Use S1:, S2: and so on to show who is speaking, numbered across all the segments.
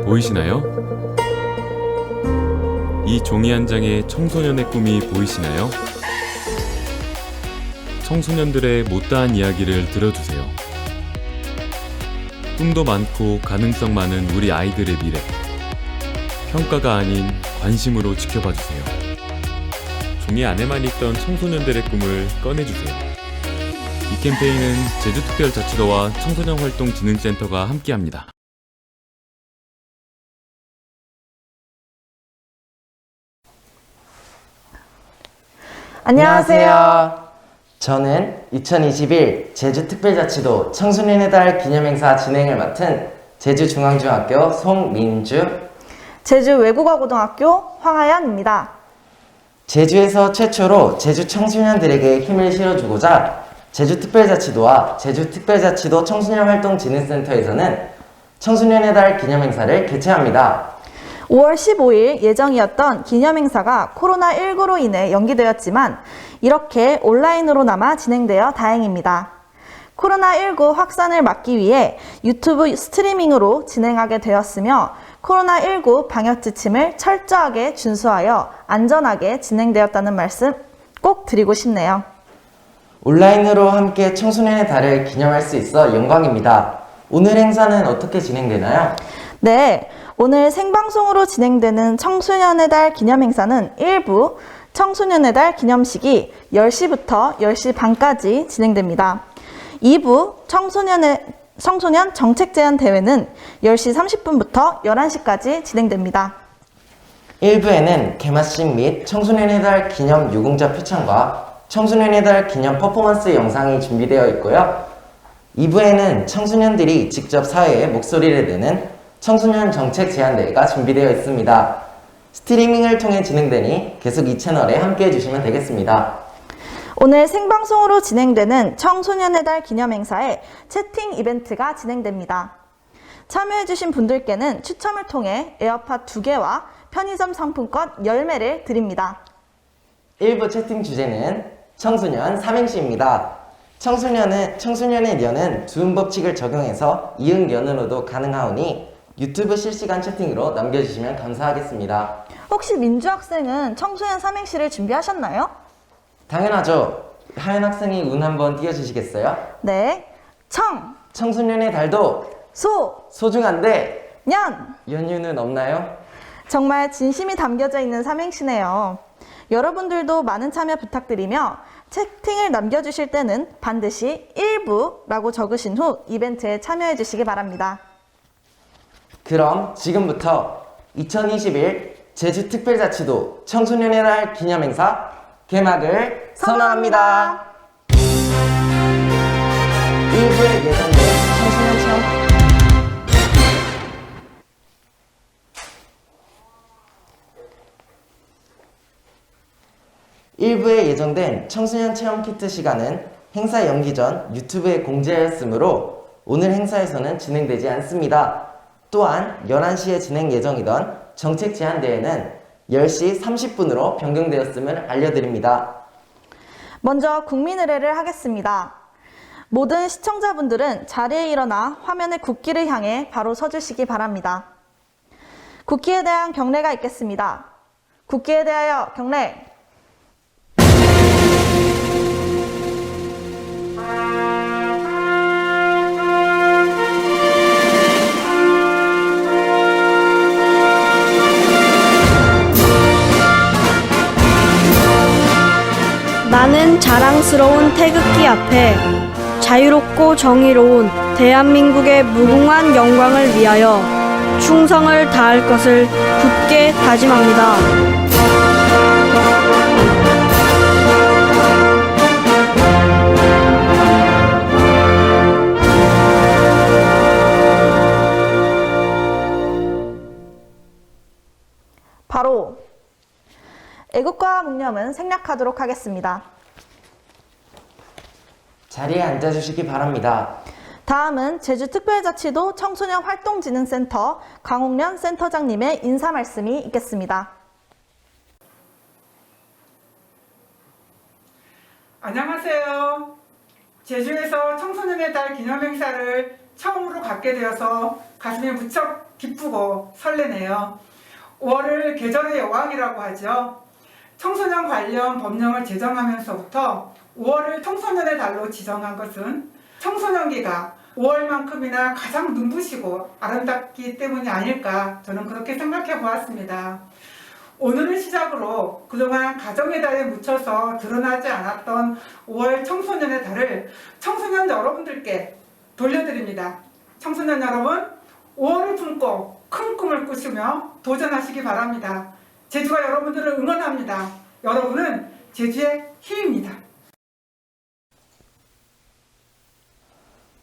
S1: 보이시나요? 이 종이 한 장의 청소년의 꿈이 보이시나요? 청소년들의 못다한 이야기를 들어주세요. 꿈도 많고 가능성 많은 우리 아이들의 미래. 평가가 아닌 관심으로 지켜봐 주세요. 종이 안에만 있던 청소년들의 꿈을 꺼내주세요. 이 캠페인은 제주특별자치도와 청소년활동진흥센터가 함께합니다.
S2: 안녕하세요. 저는 2021 제주특별자치도 청소년의 달 기념행사 진행을 맡은 제주중앙중학교 송민주,
S3: 제주 외국어고등학교 황하연입니다.
S2: 제주에서 최초로 제주 청소년들에게 힘을 실어주고자 제주특별자치도와 제주특별자치도 청소년활동진흥센터에서는 청소년의 달 기념행사를 개최합니다.
S3: 5월 15일 예정이었던 기념행사가 코로나19로 인해 연기되었지만 이렇게 온라인으로나마 진행되어 다행입니다. 코로나19 확산을 막기 위해 유튜브 스트리밍으로 진행하게 되었으며 코로나19 방역 지침을 철저하게 준수하여 안전하게 진행되었다는 말씀 꼭 드리고 싶네요.
S2: 온라인으로 함께 청소년의 달을 기념할 수 있어 영광입니다. 오늘 행사는 어떻게 진행되나요?
S3: 네, 오늘 생방송으로 진행되는 청소년의 달 기념행사는 1부 청소년의 달 기념식이 10시부터 10시 반까지 진행됩니다. 2부 청소년 정책 제안 대회는 10시 30분부터 11시까지 진행됩니다.
S2: 1부에는 개막식 및 청소년의 달 기념 유공자 표창과 청소년의 달 기념 퍼포먼스 영상이 준비되어 있고요. 2부에는 청소년들이 직접 사회에 목소리를 내는 청소년 정책 제안대회가 준비되어 있습니다. 스트리밍을 통해 진행되니 계속 이 채널에 함께 해주시면 되겠습니다.
S3: 오늘 생방송으로 진행되는 청소년의 달 기념행사에 채팅 이벤트가 진행됩니다. 참여해주신 분들께는 추첨을 통해 에어팟 2개와 편의점 상품권 10매를 드립니다.
S2: 1부 채팅 주제는 청소년 삼행시입니다. 청소년의 년은 두음 법칙을 적용해서 이응 연으로도 가능하오니 유튜브 실시간 채팅으로 남겨주시면 감사하겠습니다.
S3: 혹시 민주 학생은 청소년 삼행시를 준비하셨나요?
S2: 당연하죠. 하연 학생이 운 한번 띄워주시겠어요?
S3: 네.
S2: 청소년의 달도 소중한데
S3: 년!
S2: 연휴는 없나요?
S3: 정말 진심이 담겨져 있는 삼행시네요. 여러분들도 많은 참여 부탁드리며 채팅을 남겨주실 때는 반드시 1부라고 적으신 후 이벤트에 참여해 주시기 바랍니다.
S2: 그럼 지금부터 2021 제주특별자치도 청소년의 날 기념행사 개막을 선언합니다. 1부에 예정된 청소년 체험 일부에 예정된 청소년 체험 키트 시간은 행사 연기 전 유튜브에 공지하였으므로 오늘 행사에서는 진행되지 않습니다. 또한 11시에 진행 예정이던 정책 제안 대회는 10시 30분으로 변경되었음을 알려드립니다.
S3: 먼저 국민의례를 하겠습니다. 모든 시청자분들은 자리에 일어나 화면의 국기를 향해 바로 서주시기 바랍니다. 국기에 대한 경례가 있겠습니다. 국기에 대하여 경례!
S4: 나는 자랑스러운 태극기 앞에 자유롭고 정의로운 대한민국의 무궁한 영광을 위하여 충성을 다할 것을 굳게 다짐합니다.
S3: 바로 애국가 묵념은 생략하도록 하겠습니다.
S2: 자리에 앉아주시기 바랍니다.
S3: 다음은 제주특별자치도 청소년활동진흥센터 강홍련 센터장님의 인사 말씀이 있겠습니다.
S5: 안녕하세요. 제주에서 청소년의 달 기념행사를 처음으로 갖게 되어서 가슴이 무척 기쁘고 설레네요. 5월을 계절의 여왕이라고 하죠. 청소년 관련 법령을 제정하면서부터 5월을 청소년의 달로 지정한 것은 청소년기가 5월만큼이나 가장 눈부시고 아름답기 때문이 아닐까 저는 그렇게 생각해 보았습니다. 오늘을 시작으로 그동안 가정의 달에 묻혀서 드러나지 않았던 5월 청소년의 달을 청소년 여러분들께 돌려드립니다. 청소년 여러분, 5월을 품고 큰 꿈을 꾸시며 도전하시기 바랍니다. 제주가 여러분들을 응원합니다. 여러분은 제주의 힘입니다.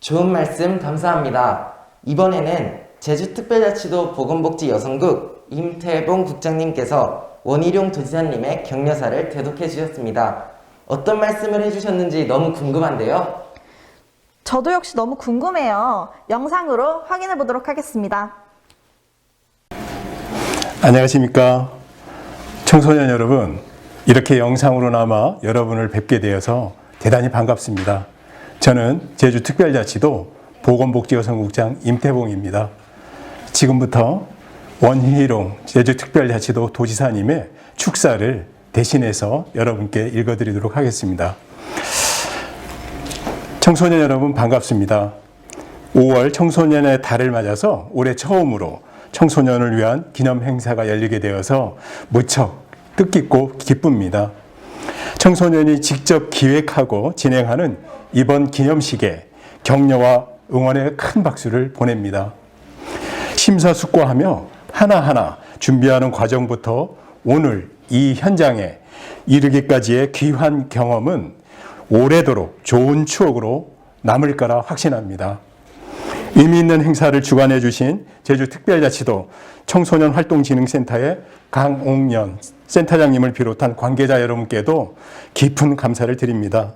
S2: 좋은 말씀 감사합니다. 이번에는 제주특별자치도 보건복지여성국 임태봉 국장님께서 원희룡 도지사님의 격려사를 대독해 주셨습니다. 어떤 말씀을 해주셨는지 너무 궁금한데요.
S3: 저도 역시 너무 궁금해요. 영상으로 확인해 보도록 하겠습니다.
S6: 안녕하십니까. 청소년 여러분, 이렇게 영상으로나마 여러분을 뵙게 되어서 대단히 반갑습니다. 저는 제주특별자치도 보건복지여성국장 임태봉입니다. 지금부터 원희룡 제주특별자치도 도지사님의 축사를 대신해서 여러분께 읽어드리도록 하겠습니다. 청소년 여러분 반갑습니다. 5월 청소년의 달을 맞아서 올해 처음으로 청소년을 위한 기념 행사가 열리게 되어서 무척 뜻깊고 기쁩니다. 청소년이 직접 기획하고 진행하는 이번 기념식에 격려와 응원의 큰 박수를 보냅니다. 심사숙고하며 하나하나 준비하는 과정부터 오늘 이 현장에 이르기까지의 귀한 경험은 오래도록 좋은 추억으로 남을 거라 확신합니다. 의미 있는 행사를 주관해 주신 제주특별자치도 청소년활동진흥센터의 강옥년 센터장님을 비롯한 관계자 여러분께도 깊은 감사를 드립니다.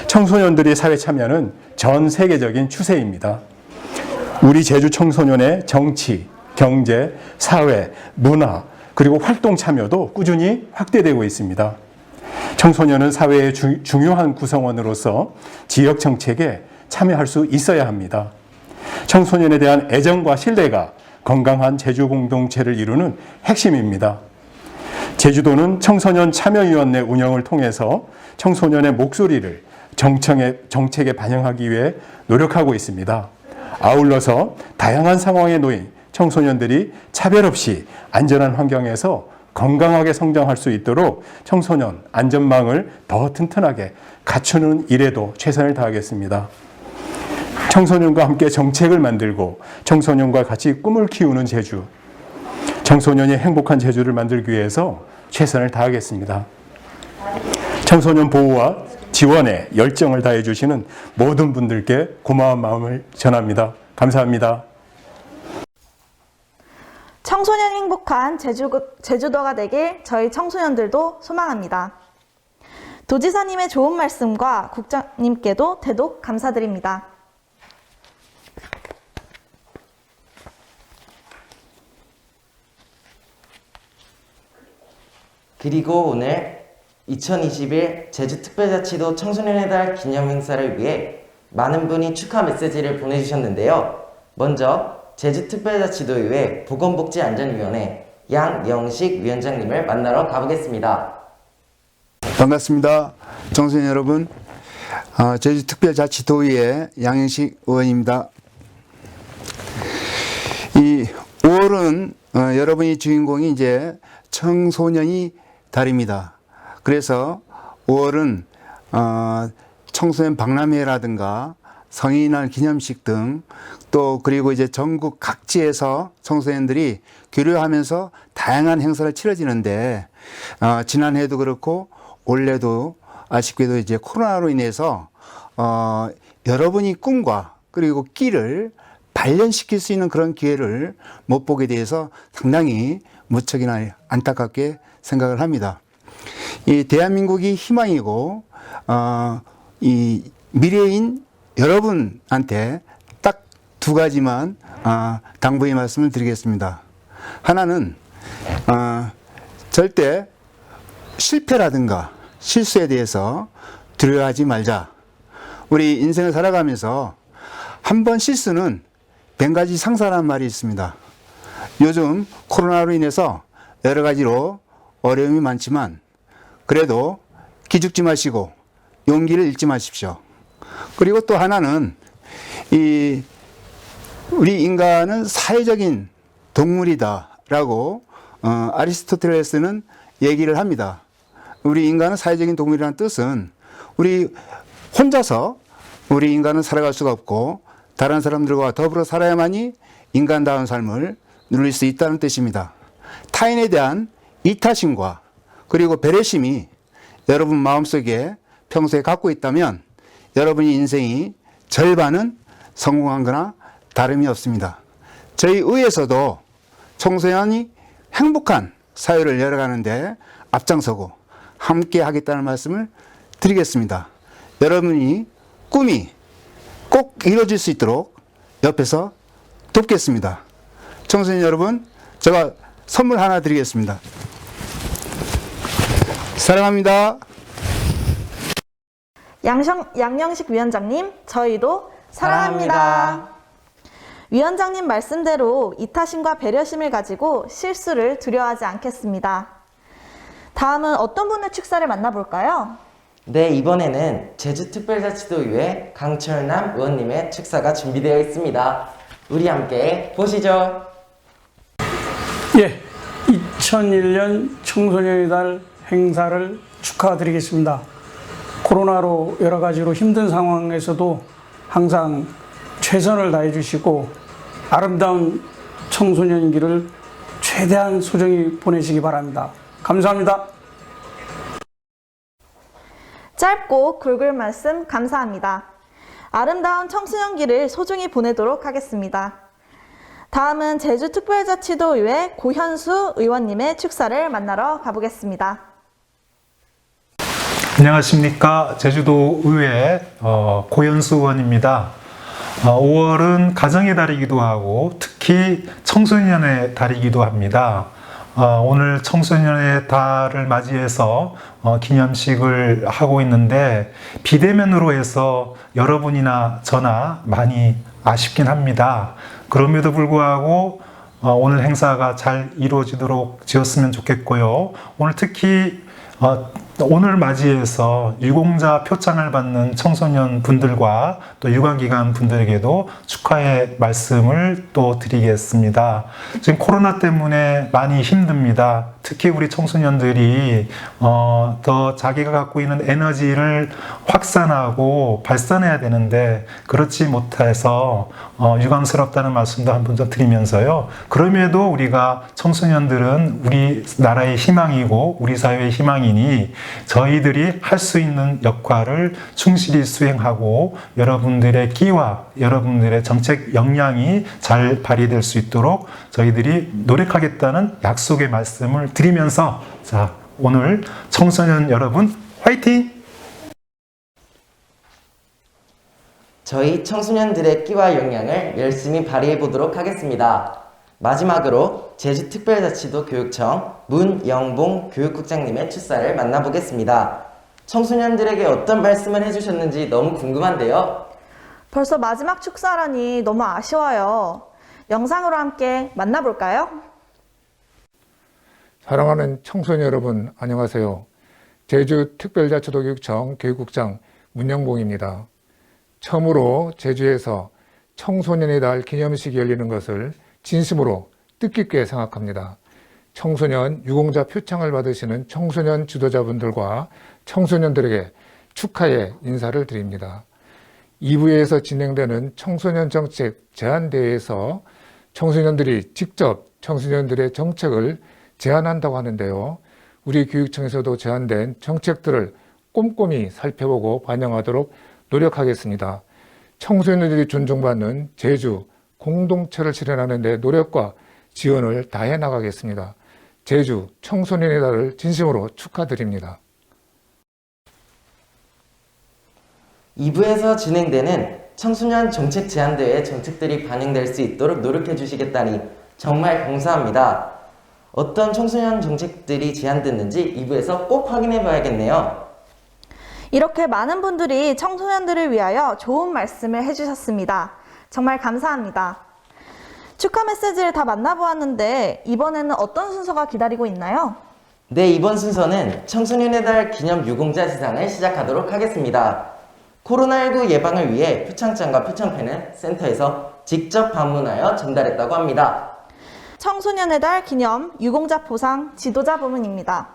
S6: 청소년들의 사회 참여는 전 세계적인 추세입니다. 우리 제주 청소년의 정치, 경제, 사회, 문화, 그리고 활동 참여도 꾸준히 확대되고 있습니다. 청소년은 사회의 중요한 구성원으로서 지역 정책에 참여할 수 있어야 합니다. 청소년에 대한 애정과 신뢰가 건강한 제주 공동체를 이루는 핵심입니다. 제주도는 청소년 참여위원회 운영을 통해서 청소년의 목소리를 정책에 반영하기 위해 노력하고 있습니다. 아울러서 다양한 상황에 놓인 청소년들이 차별 없이 안전한 환경에서 건강하게 성장할 수 있도록 청소년 안전망을 더 튼튼하게 갖추는 일에도 최선을 다하겠습니다. 청소년과 함께 정책을 만들고 청소년과 같이 꿈을 키우는 제주, 청소년이 행복한 제주를 만들기 위해서 최선을 다하겠습니다. 청소년 보호와 지원에 열정을 다해 주시는 모든 분들께 고마운 마음을 전합니다. 감사합니다.
S3: 청소년이 행복한 제주도가 되길 저희 청소년들도 소망합니다. 도지사님의 좋은 말씀과 국장님께도 대독 감사드립니다.
S2: 그리고 오늘 2021 제주특별자치도 청소년의 달 기념행사를 위해 많은 분이 축하 메시지를 보내주셨는데요. 먼저 제주특별자치도의회 보건복지안전위원회 양영식 위원장님을 만나러 가보겠습니다.
S7: 반갑습니다. 청소년 여러분, 제주특별자치도의회 양영식 의원입니다. 이 5월은 여러분이 주인공이 이제 청소년이 달입니다. 그래서 5월은 청소년 박람회라든가 성인날 기념식 등 또 그리고 이제 전국 각지에서 청소년들이 교류하면서 다양한 행사를 치러지는데 지난해도 그렇고 올해도 아쉽게도 이제 코로나로 인해서 여러분이 꿈과 그리고 끼를 발현시킬 수 있는 그런 기회를 못 보게 돼서 상당히 무척이나 안타깝게 생각을 합니다. 이 대한민국이 희망이고 이 미래인 여러분한테 딱 두 가지만 당부의 말씀을 드리겠습니다. 하나는 절대 실패라든가 실수에 대해서 두려워하지 말자. 우리 인생을 살아가면서 한 번 실수는 100가지 상사라는 말이 있습니다. 요즘 코로나로 인해서 여러 가지로 어려움이 많지만 그래도 기죽지 마시고 용기를 잃지 마십시오. 그리고 또 하나는 우리 인간은 사회적인 동물이다라고 아리스토텔레스는 얘기를 합니다. 우리 인간은 사회적인 동물이라는 뜻은 우리 혼자서 우리 인간은 살아갈 수가 없고 다른 사람들과 더불어 살아야만이 인간다운 삶을 누릴 수 있다는 뜻입니다. 타인에 대한 이타심과 그리고 배려심이 여러분 마음속에 평소에 갖고 있다면 여러분의 인생이 절반은 성공한 거나 다름이 없습니다. 저희 의에서도 청소년이 행복한 사회를 열어가는데 앞장서고 함께 하겠다는 말씀을 드리겠습니다. 여러분이 꿈이 꼭 이루어질 수 있도록 옆에서 돕겠습니다. 청소년 여러분, 제가 선물 하나 드리겠습니다. 사랑합니다.
S3: 양영식 위원장님, 저희도 사랑합니다. 위원장님 말씀대로 이타심과 배려심을 가지고 실수를 두려워하지 않겠습니다. 다음은 어떤 분의 축사를 만나볼까요?
S2: 네, 이번에는 제주특별자치도의회 강철남 의원님의 축사가 준비되어 있습니다. 우리 함께 보시죠.
S8: 예, 2001년 청소년의 달 행사를 축하드리겠습니다. 코로나로 여러 가지로 힘든 상황에서도 항상 최선을 다해 주시고 아름다운 청소년기를 최대한 소중히 보내시기 바랍니다. 감사합니다.
S3: 짧고 굵은 말씀 감사합니다. 아름다운 청소년기를 소중히 보내도록 하겠습니다. 다음은 제주특별자치도의회 고현수 의원님의 축사를 만나러 가보겠습니다.
S9: 안녕하십니까. 제주도의회 고현수 의원입니다. 5월은 가정의 달이기도 하고 특히 청소년의 달이기도 합니다. 오늘 청소년의 달을 맞이해서 기념식을 하고 있는데 비대면으로 해서 여러분이나 저나 많이 아쉽긴 합니다. 그럼에도 불구하고 오늘 행사가 잘 이루어지도록 지었으면 좋겠고요. 오늘 특히 오늘 맞이해서 유공자 표창을 받는 청소년 분들과 또 유관기관 분들에게도 축하의 말씀을 또 드리겠습니다. 지금 코로나 때문에 많이 힘듭니다. 특히 우리 청소년들이 더 자기가 갖고 있는 에너지를 확산하고 발산해야 되는데 그렇지 못해서 유감스럽다는 말씀도 한번 더 드리면서요. 그럼에도 우리가 청소년들은 우리 나라의 희망이고 우리 사회의 희망이니 저희들이 할 수 있는 역할을 충실히 수행하고 여러분들의 끼와 여러분들의 정책 역량이 잘 발휘될 수 있도록 저희들이 노력하겠다는 약속의 말씀을 드리면서 자, 오늘 청소년 여러분 화이팅!
S2: 저희 청소년들의 끼와 역량을 열심히 발휘해 보도록 하겠습니다. 마지막으로 제주특별자치도 교육청 문영봉 교육국장님의 축사를 만나보겠습니다. 청소년들에게 어떤 말씀을 해주셨는지 너무 궁금한데요.
S3: 벌써 마지막 축사라니 너무 아쉬워요. 영상으로 함께 만나볼까요?
S10: 사랑하는 청소년 여러분, 안녕하세요. 제주특별자치도교육청 교육국장 문영봉입니다. 처음으로 제주에서 청소년의 달 기념식이 열리는 것을 진심으로 뜻깊게 생각합니다. 청소년 유공자 표창을 받으시는 청소년 지도자분들과 청소년들에게 축하의 인사를 드립니다. 2부에서 진행되는 청소년 정책 제안대회에서 청소년들이 직접 청소년들의 정책을 제안한다고 하는데요. 우리 교육청에서도 제안된 정책들을 꼼꼼히 살펴보고 반영하도록 노력하겠습니다. 청소년들이 존중받는 제주 공동체를 실현하는 데 노력과 지원을 다해 나가겠습니다. 제주 청소년의 달을 진심으로 축하드립니다.
S2: 2부에서 진행되는 청소년 정책 제안대회 정책들이 반영될 수 있도록 노력해 주시겠다니 정말 감사합니다. 어떤 청소년 정책들이 제안됐는지 2부에서 꼭 확인해 봐야겠네요.
S3: 이렇게 많은 분들이 청소년들을 위하여 좋은 말씀을 해주셨습니다. 정말 감사합니다. 축하 메시지를 다 만나보았는데 이번에는 어떤 순서가 기다리고 있나요?
S2: 네, 이번 순서는 청소년의 달 기념 유공자 시상을 시작하도록 하겠습니다. 코로나19 예방을 위해 표창장과 표창펜은 센터에서 직접 방문하여 전달했다고 합니다.
S3: 청소년의 달 기념 유공자 포상 지도자 부문입니다.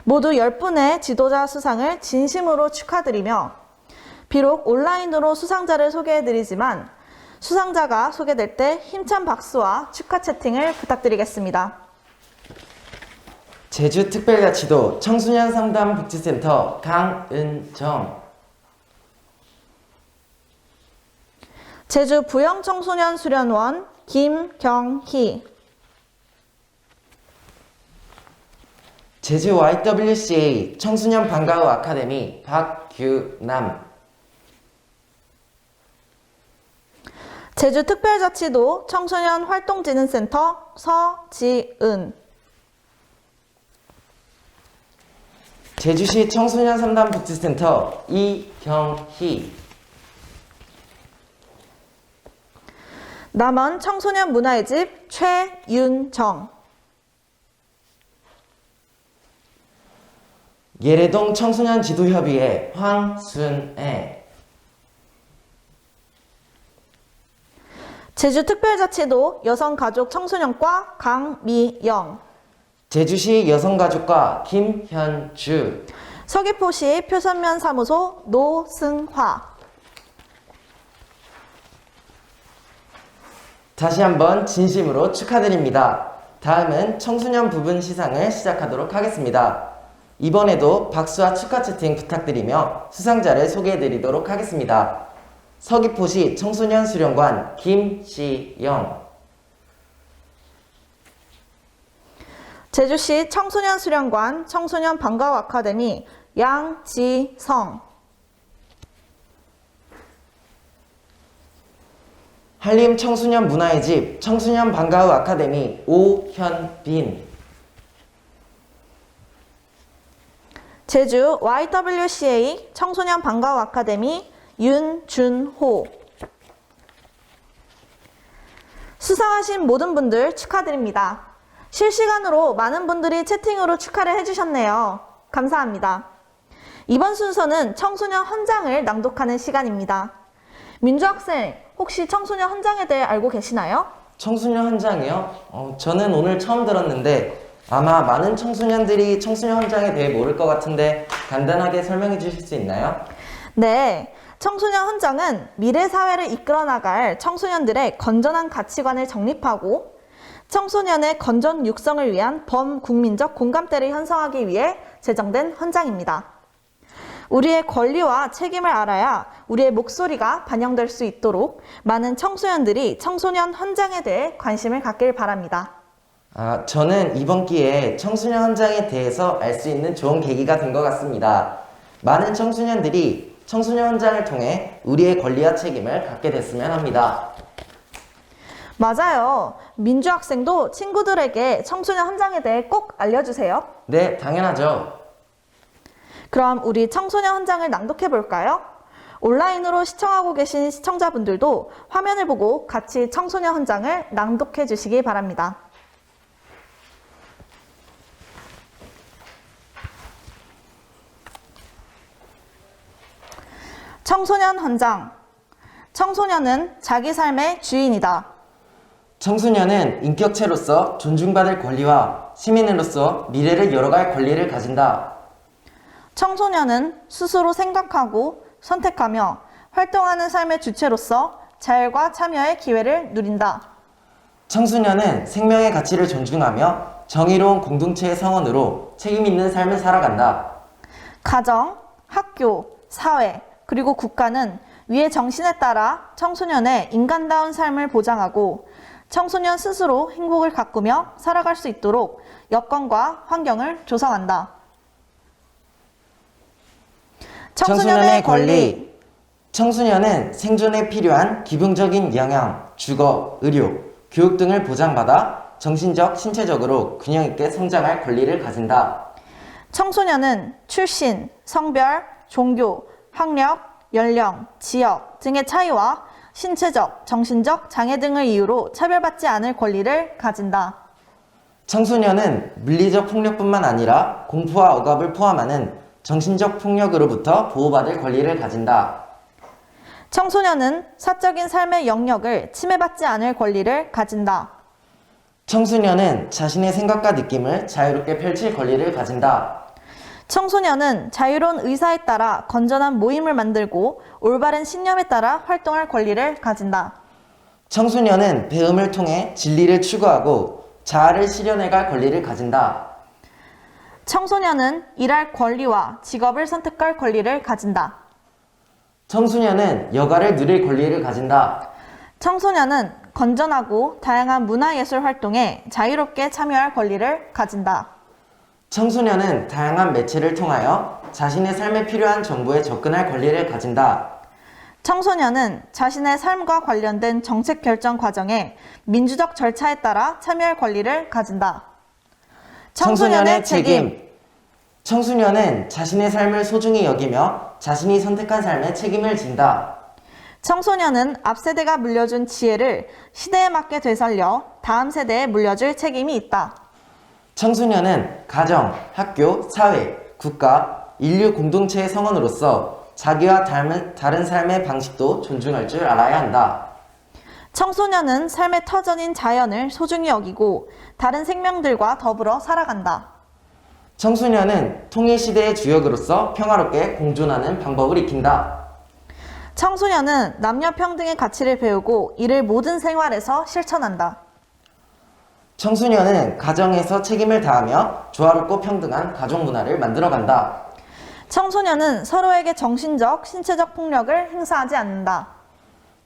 S3: 모두 10분의 지도자 수상을 진심으로 축하드리며 비록 온라인으로 수상자를 소개해드리지만 수상자가 소개될 때 힘찬 박수와 축하 채팅을 부탁드리겠습니다.
S2: 제주특별자치도 청소년 상담 복지센터 강은정,
S3: 제주 부영청소년수련원 김경희,
S2: 제주 YWCA 청소년 방과후 아카데미 박규남,
S3: 제주특별자치도 청소년 활동진흥센터 서지은,
S2: 제주시 청소년 상담 복지센터 이경희,
S3: 남원 청소년 문화의 집 최윤정,
S2: 예래동 청소년 지도협의회 황순애,
S3: 제주특별자치도 여성가족청소년과 강미영,
S2: 제주시 여성가족과 김현주,
S3: 서귀포시 표선면 사무소 노승화.
S2: 다시 한번 진심으로 축하드립니다. 다음은 청소년 부분 시상을 시작하도록 하겠습니다. 이번에도 박수와 축하 채팅 부탁드리며 수상자를 소개해드리도록 하겠습니다. 서귀포시 청소년 수련관 김시영,
S3: 제주시 청소년 수련관 청소년 방과후 아카데미 양지성,
S2: 한림 청소년 문화의 집 청소년 방과후 아카데미 오현빈,
S3: 제주 YWCA 청소년 방과후 아카데미 윤준호. 수상하신 모든 분들 축하드립니다. 실시간으로 많은 분들이 채팅으로 축하를 해주셨네요. 감사합니다. 이번 순서는 청소년 헌장을 낭독하는 시간입니다. 민주 학생, 혹시 청소년 헌장에 대해 알고 계시나요?
S2: 청소년 헌장이요? 저는 오늘 처음 들었는데 아마 많은 청소년들이 청소년 헌장에 대해 모를 것 같은데 간단하게 설명해 주실 수 있나요?
S3: 네, 청소년 헌장은 미래 사회를 이끌어 나갈 청소년들의 건전한 가치관을 정립하고 청소년의 건전 육성을 위한 범국민적 공감대를 형성하기 위해 제정된 헌장입니다. 우리의 권리와 책임을 알아야 우리의 목소리가 반영될 수 있도록 많은 청소년들이 청소년 헌장에 대해 관심을 갖길 바랍니다.
S2: 저는 이번 기회에 청소년 헌장에 대해서 알 수 있는 좋은 계기가 된 것 같습니다. 많은 청소년들이 청소년 헌장을 통해 우리의 권리와 책임을 갖게 됐으면 합니다.
S3: 맞아요. 민주 학생도 친구들에게 청소년 헌장에 대해 꼭 알려주세요.
S2: 네, 당연하죠.
S3: 그럼 우리 청소년 헌장을 낭독해 볼까요? 온라인으로 시청하고 계신 시청자분들도 화면을 보고 같이 청소년 헌장을 낭독해 주시기 바랍니다. 청소년 헌장. 청소년은 자기 삶의 주인이다.
S2: 청소년은 인격체로서 존중받을 권리와 시민으로서 미래를 열어갈 권리를 가진다.
S3: 청소년은 스스로 생각하고 선택하며 활동하는 삶의 주체로서 자율과 참여의 기회를 누린다.
S2: 청소년은 생명의 가치를 존중하며 정의로운 공동체의 성원으로 책임 있는 삶을 살아간다.
S3: 가정, 학교, 사회, 그리고 국가는 위의 정신에 따라 청소년의 인간다운 삶을 보장하고 청소년 스스로 행복을 가꾸며 살아갈 수 있도록 여건과 환경을 조성한다. 청소년의 권리.
S2: 청소년은 생존에 필요한 기본적인 영양, 주거, 의료, 교육 등을 보장받아 정신적, 신체적으로 균형 있게 성장할 권리를 가진다.
S3: 청소년은 출신, 성별, 종교, 학력, 연령, 지역 등의 차이와 신체적, 정신적 장애 등을 이유로 차별받지 않을 권리를 가진다.
S2: 청소년은 물리적 폭력뿐만 아니라 공포와 억압을 포함하는 정신적 폭력으로부터 보호받을 권리를 가진다.
S3: 청소년은 사적인 삶의 영역을 침해받지 않을 권리를 가진다.
S2: 청소년은 자신의 생각과 느낌을 자유롭게 펼칠 권리를 가진다.
S3: 청소년은 자유로운 의사에 따라 건전한 모임을 만들고 올바른 신념에 따라 활동할 권리를 가진다.
S2: 청소년은 배움을 통해 진리를 추구하고 자아를 실현해갈 권리를 가진다.
S3: 청소년은 일할 권리와 직업을 선택할 권리를 가진다.
S2: 청소년은 여가를 누릴 권리를 가진다.
S3: 청소년은 건전하고 다양한 문화예술 활동에 자유롭게 참여할 권리를 가진다.
S2: 청소년은 다양한 매체를 통하여 자신의 삶에 필요한 정보에 접근할 권리를 가진다.
S3: 청소년은 자신의 삶과 관련된 정책 결정 과정에 민주적 절차에 따라 참여할 권리를 가진다.
S2: 청소년의 책임. 청소년은 자신의 삶을 소중히 여기며 자신이 선택한 삶에 책임을 진다.
S3: 청소년은 앞 세대가 물려준 지혜를 시대에 맞게 되살려 다음 세대에 물려줄 책임이 있다.
S2: 청소년은 가정, 학교, 사회, 국가, 인류 공동체의 성원으로서 자기와 다른 삶의 방식도 존중할 줄 알아야 한다.
S3: 청소년은 삶의 터전인 자연을 소중히 여기고 다른 생명들과 더불어 살아간다.
S2: 청소년은 통일시대의 주역으로서 평화롭게 공존하는 방법을 익힌다.
S3: 청소년은 남녀 평등의 가치를 배우고 이를 모든 생활에서 실천한다.
S2: 청소년은 가정에서 책임을 다하며 조화롭고 평등한 가족 문화를 만들어간다.
S3: 청소년은 서로에게 정신적, 신체적 폭력을 행사하지 않는다.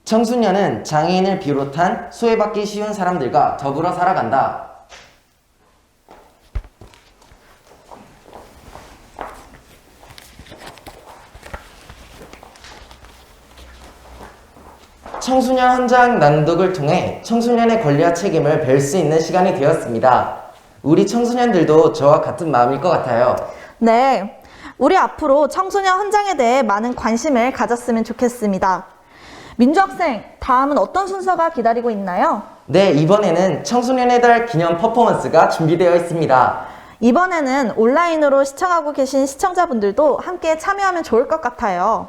S2: 청소년은 장애인을 비롯한 소외받기 쉬운 사람들과 더불어 살아간다. 청소년 헌장 낭독을 통해 청소년의 권리와 책임을 배울 수 있는 시간이 되었습니다. 우리 청소년들도 저와 같은 마음일 것 같아요.
S3: 네, 우리 앞으로 청소년 헌장에 대해 많은 관심을 가졌으면 좋겠습니다. 민주학생, 다음은 어떤 순서가 기다리고 있나요?
S2: 네, 이번에는 청소년의 달 기념 퍼포먼스가 준비되어 있습니다.
S3: 이번에는 온라인으로 시청하고 계신 시청자분들도 함께 참여하면 좋을 것 같아요.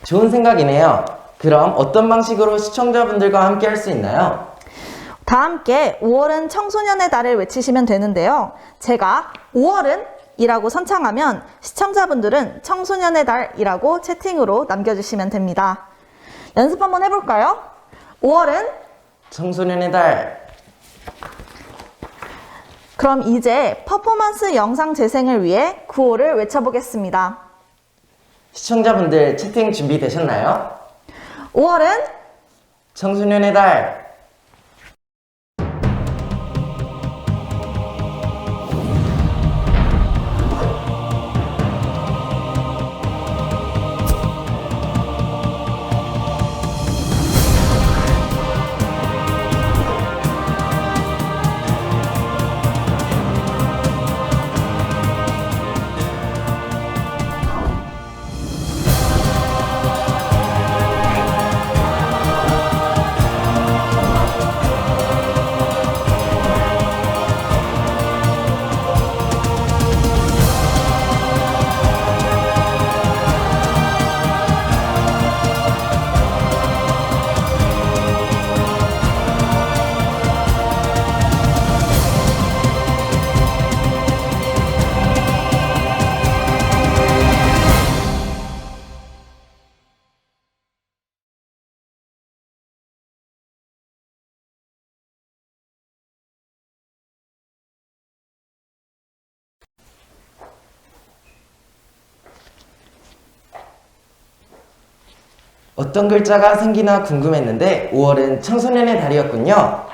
S2: 좋은 생각이네요. 그럼 어떤 방식으로 시청자분들과 함께 할 수 있나요?
S3: 다 함께 5월은 청소년의 달을 외치시면 되는데요. 제가 5월은 이라고 선창하면 시청자분들은 청소년의 달이라고 채팅으로 남겨주시면 됩니다. 연습 한번 해볼까요? 5월은
S2: 청소년의 달.
S3: 그럼 이제 퍼포먼스 영상 재생을 위해 구호를 외쳐보겠습니다.
S2: 시청자분들 채팅 준비되셨나요?
S3: 5월은
S2: 청소년의 달. 어떤 글자가 생기나 궁금했는데 5월은 청소년의 달이었군요.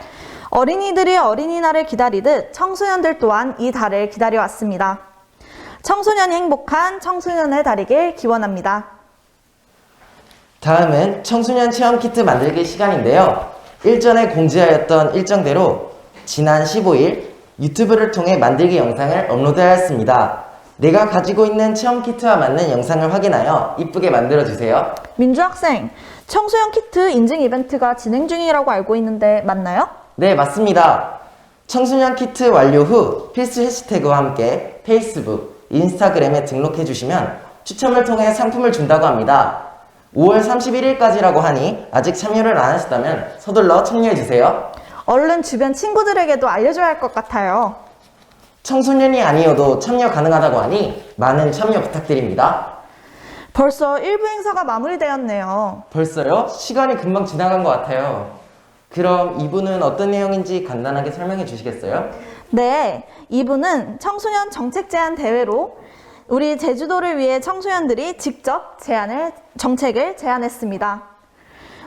S3: 어린이들이 어린이날을 기다리듯 청소년들 또한 이 달을 기다려왔습니다. 청소년이 행복한 청소년의 달이길 기원합니다.
S2: 다음은 청소년 체험 키트 만들기 시간인데요. 일전에 공지하였던 일정대로 지난 15일 유튜브를 통해 만들기 영상을 업로드하였습니다. 내가 가지고 있는 체험 키트와 맞는 영상을 확인하여 이쁘게 만들어주세요.
S3: 민주 학생, 청소년 키트 인증 이벤트가 진행 중이라고 알고 있는데 맞나요?
S2: 네, 맞습니다. 청소년 키트 완료 후 필수 해시태그와 함께 페이스북, 인스타그램에 등록해 주시면 추첨을 통해 상품을 준다고 합니다. 5월 31일까지라고 하니 아직 참여를 안 하셨다면 서둘러 참여해 주세요.
S3: 얼른 주변 친구들에게도 알려줘야 할 것 같아요.
S2: 청소년이 아니어도 참여 가능하다고 하니 많은 참여 부탁드립니다.
S3: 벌써 1부 행사가 마무리되었네요.
S2: 벌써요? 시간이 금방 지나간 것 같아요. 그럼 2부는 어떤 내용인지 간단하게 설명해 주시겠어요?
S3: 네, 2부는 청소년 정책 제안 대회로 우리 제주도를 위해 청소년들이 직접 정책을 제안했습니다.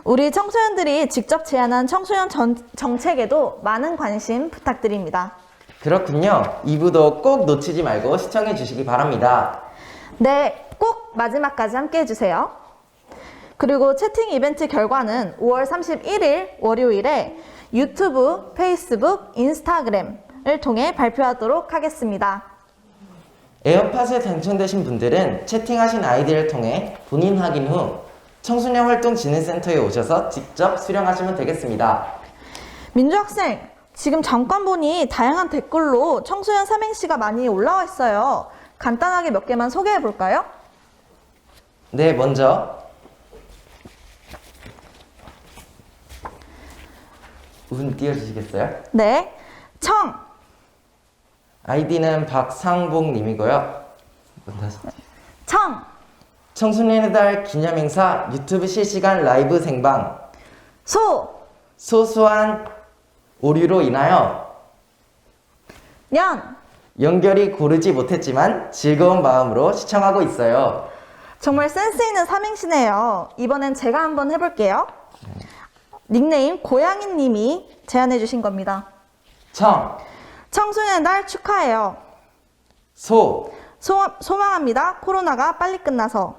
S3: 우리 청소년들이 직접 제안한 청소년 정책에도 많은 관심 부탁드립니다.
S2: 그렇군요. 2부도 꼭 놓치지 말고 시청해 주시기 바랍니다.
S3: 네, 꼭 마지막까지 함께 해주세요. 그리고 채팅 이벤트 결과는 5월 31일 월요일에 유튜브, 페이스북, 인스타그램을 통해 발표하도록 하겠습니다.
S2: 에어팟에 당첨되신 분들은 채팅하신 아이디를 통해 본인 확인 후 청소년 활동 진흥센터에 오셔서 직접 수령하시면 되겠습니다.
S3: 민주 학생, 지금 잠깐 보니 다양한 댓글로 청소년 삼행시가 많이 올라와 있어요. 간단하게 몇 개만 소개해 볼까요?
S2: 네, 먼저 운 띄워주시겠어요?
S3: 네, 청,
S2: 아이디는 박상봉님이고요.
S3: 청,
S2: 청소년의 달 기념행사 유튜브 실시간 라이브 생방 소소한 오류로 인하여 연결이 고르지 못했지만 즐거운 마음으로 시청하고 있어요.
S3: 정말 센스 있는 삼행시네요. 이번엔 제가 한번 해볼게요. 닉네임 고양이님이 제안해 주신 겁니다. 청소년의 날 축하해요. 소망합니다. 코로나가 빨리 끝나서.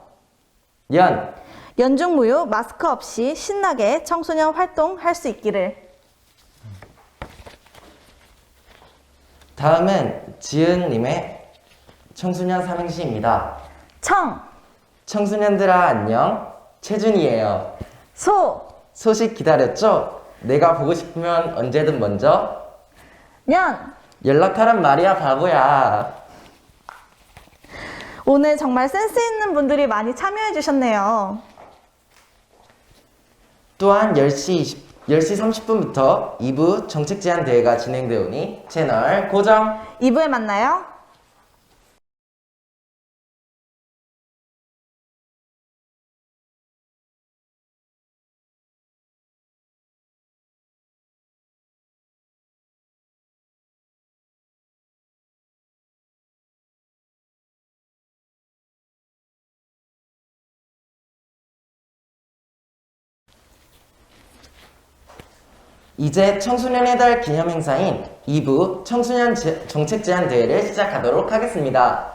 S3: 연중무휴 마스크 없이 신나게 청소년 활동할 수 있기를.
S2: 다음은 지은님의 청소년 삼행시입니다. 청소년들아 안녕, 최준이에요. 소식 기다렸죠? 내가 보고 싶으면 언제든 먼저 연락하란 말이야 바보야.
S3: 오늘 정말 센스 있는 분들이 많이 참여해 주셨네요.
S2: 또한 10시 30분부터 2부 정책 제안 대회가 진행되오니 채널 고정.
S3: 2부에 만나요.
S2: 이제 청소년의 달 기념행사인 2부 청소년 정책 제안 대회를 시작하도록 하겠습니다.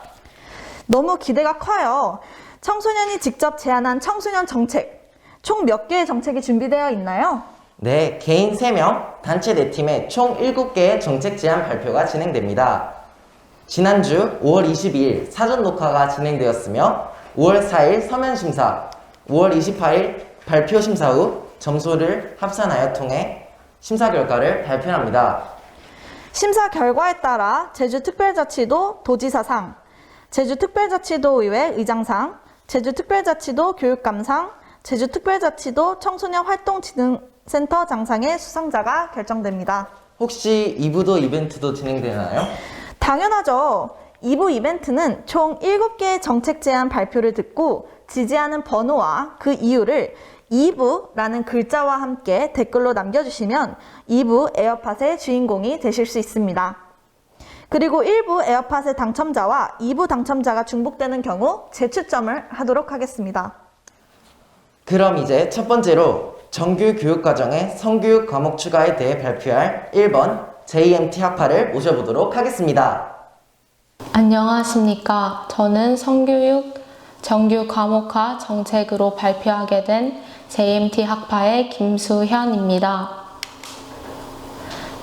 S3: 너무 기대가 커요. 청소년이 직접 제안한 청소년 정책, 총 몇 개의 정책이 준비되어 있나요?
S2: 네, 개인 3명, 단체 4팀의 총 7개의 정책 제안 발표가 진행됩니다. 지난주 5월 22일 사전 녹화가 진행되었으며 5월 4일 서면 심사, 5월 28일 발표 심사 후 점수를 합산하여 통해 심사 결과를 발표합니다.
S3: 심사 결과에 따라 제주특별자치도 도지사상, 제주특별자치도의회 의장상, 제주특별자치도 교육감상, 제주특별자치도 청소년활동진흥센터 장상의 수상자가 결정됩니다.
S2: 혹시 2부도 이벤트도 진행되나요?
S3: 당연하죠. 2부 이벤트는 총 7개의 정책 제안 발표를 듣고 지지하는 번호와 그 이유를 2부라는 글자와 함께 댓글로 남겨주시면 2부 에어팟의 주인공이 되실 수 있습니다. 그리고 1부 에어팟의 당첨자와 2부 당첨자가 중복되는 경우 재추첨을 하도록 하겠습니다.
S2: 그럼 이제 첫 번째로 정규 교육과정의 성교육 과목 추가에 대해 발표할 1번 JMT 학파를 모셔보도록 하겠습니다.
S11: 안녕하십니까. 저는 성교육 정규 과목화 정책으로 발표하게 된 JMT 학파의 김수현입니다.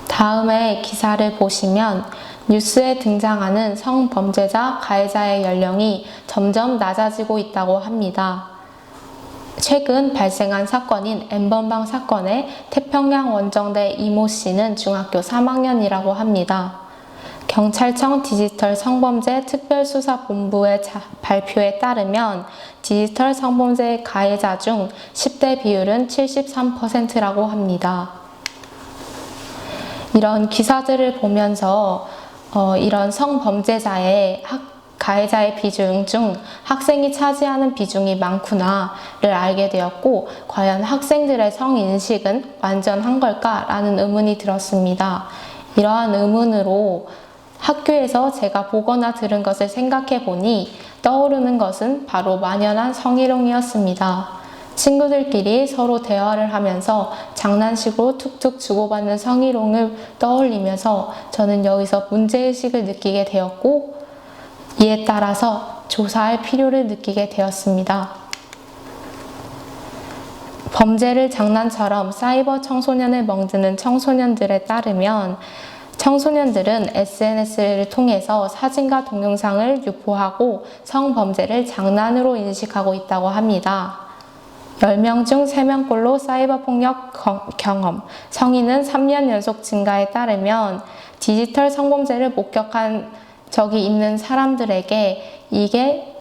S11: 다음의 기사를 보시면 뉴스에 등장하는 성범죄자, 가해자의 연령이 점점 낮아지고 있다고 합니다. 최근 발생한 사건인 N번방 사건의 태평양 원정대 이모 씨는 중학교 3학년이라고 합니다. 경찰청 디지털 성범죄 특별수사본부의 발표에 따르면 디지털 성범죄 가해자 중 10대 비율은 73%라고 합니다. 이런 기사들을 보면서 이런 성범죄자의 가해자의 비중 중 학생이 차지하는 비중이 많구나를 알게 되었고, 과연 학생들의 성인식은 완전한 걸까라는 의문이 들었습니다. 이러한 의문으로 학교에서 제가 보거나 들은 것을 생각해 보니 떠오르는 것은 바로 만연한 성희롱이었습니다. 친구들끼리 서로 대화를 하면서 장난식으로 툭툭 주고받는 성희롱을 떠올리면서 저는 여기서 문제의식을 느끼게 되었고, 이에 따라서 조사할 필요를 느끼게 되었습니다. 범죄를 장난처럼 사이버 청소년을 멍드는 청소년들에 따르면 청소년들은 SNS를 통해서 사진과 동영상을 유포하고 성범죄를 장난으로 인식하고 있다고 합니다. 10명 중 3명꼴로 사이버 폭력 경험, 성인은 3년 연속 증가에 따르면 디지털 성범죄를 목격한 적이 있는 사람들에게 이게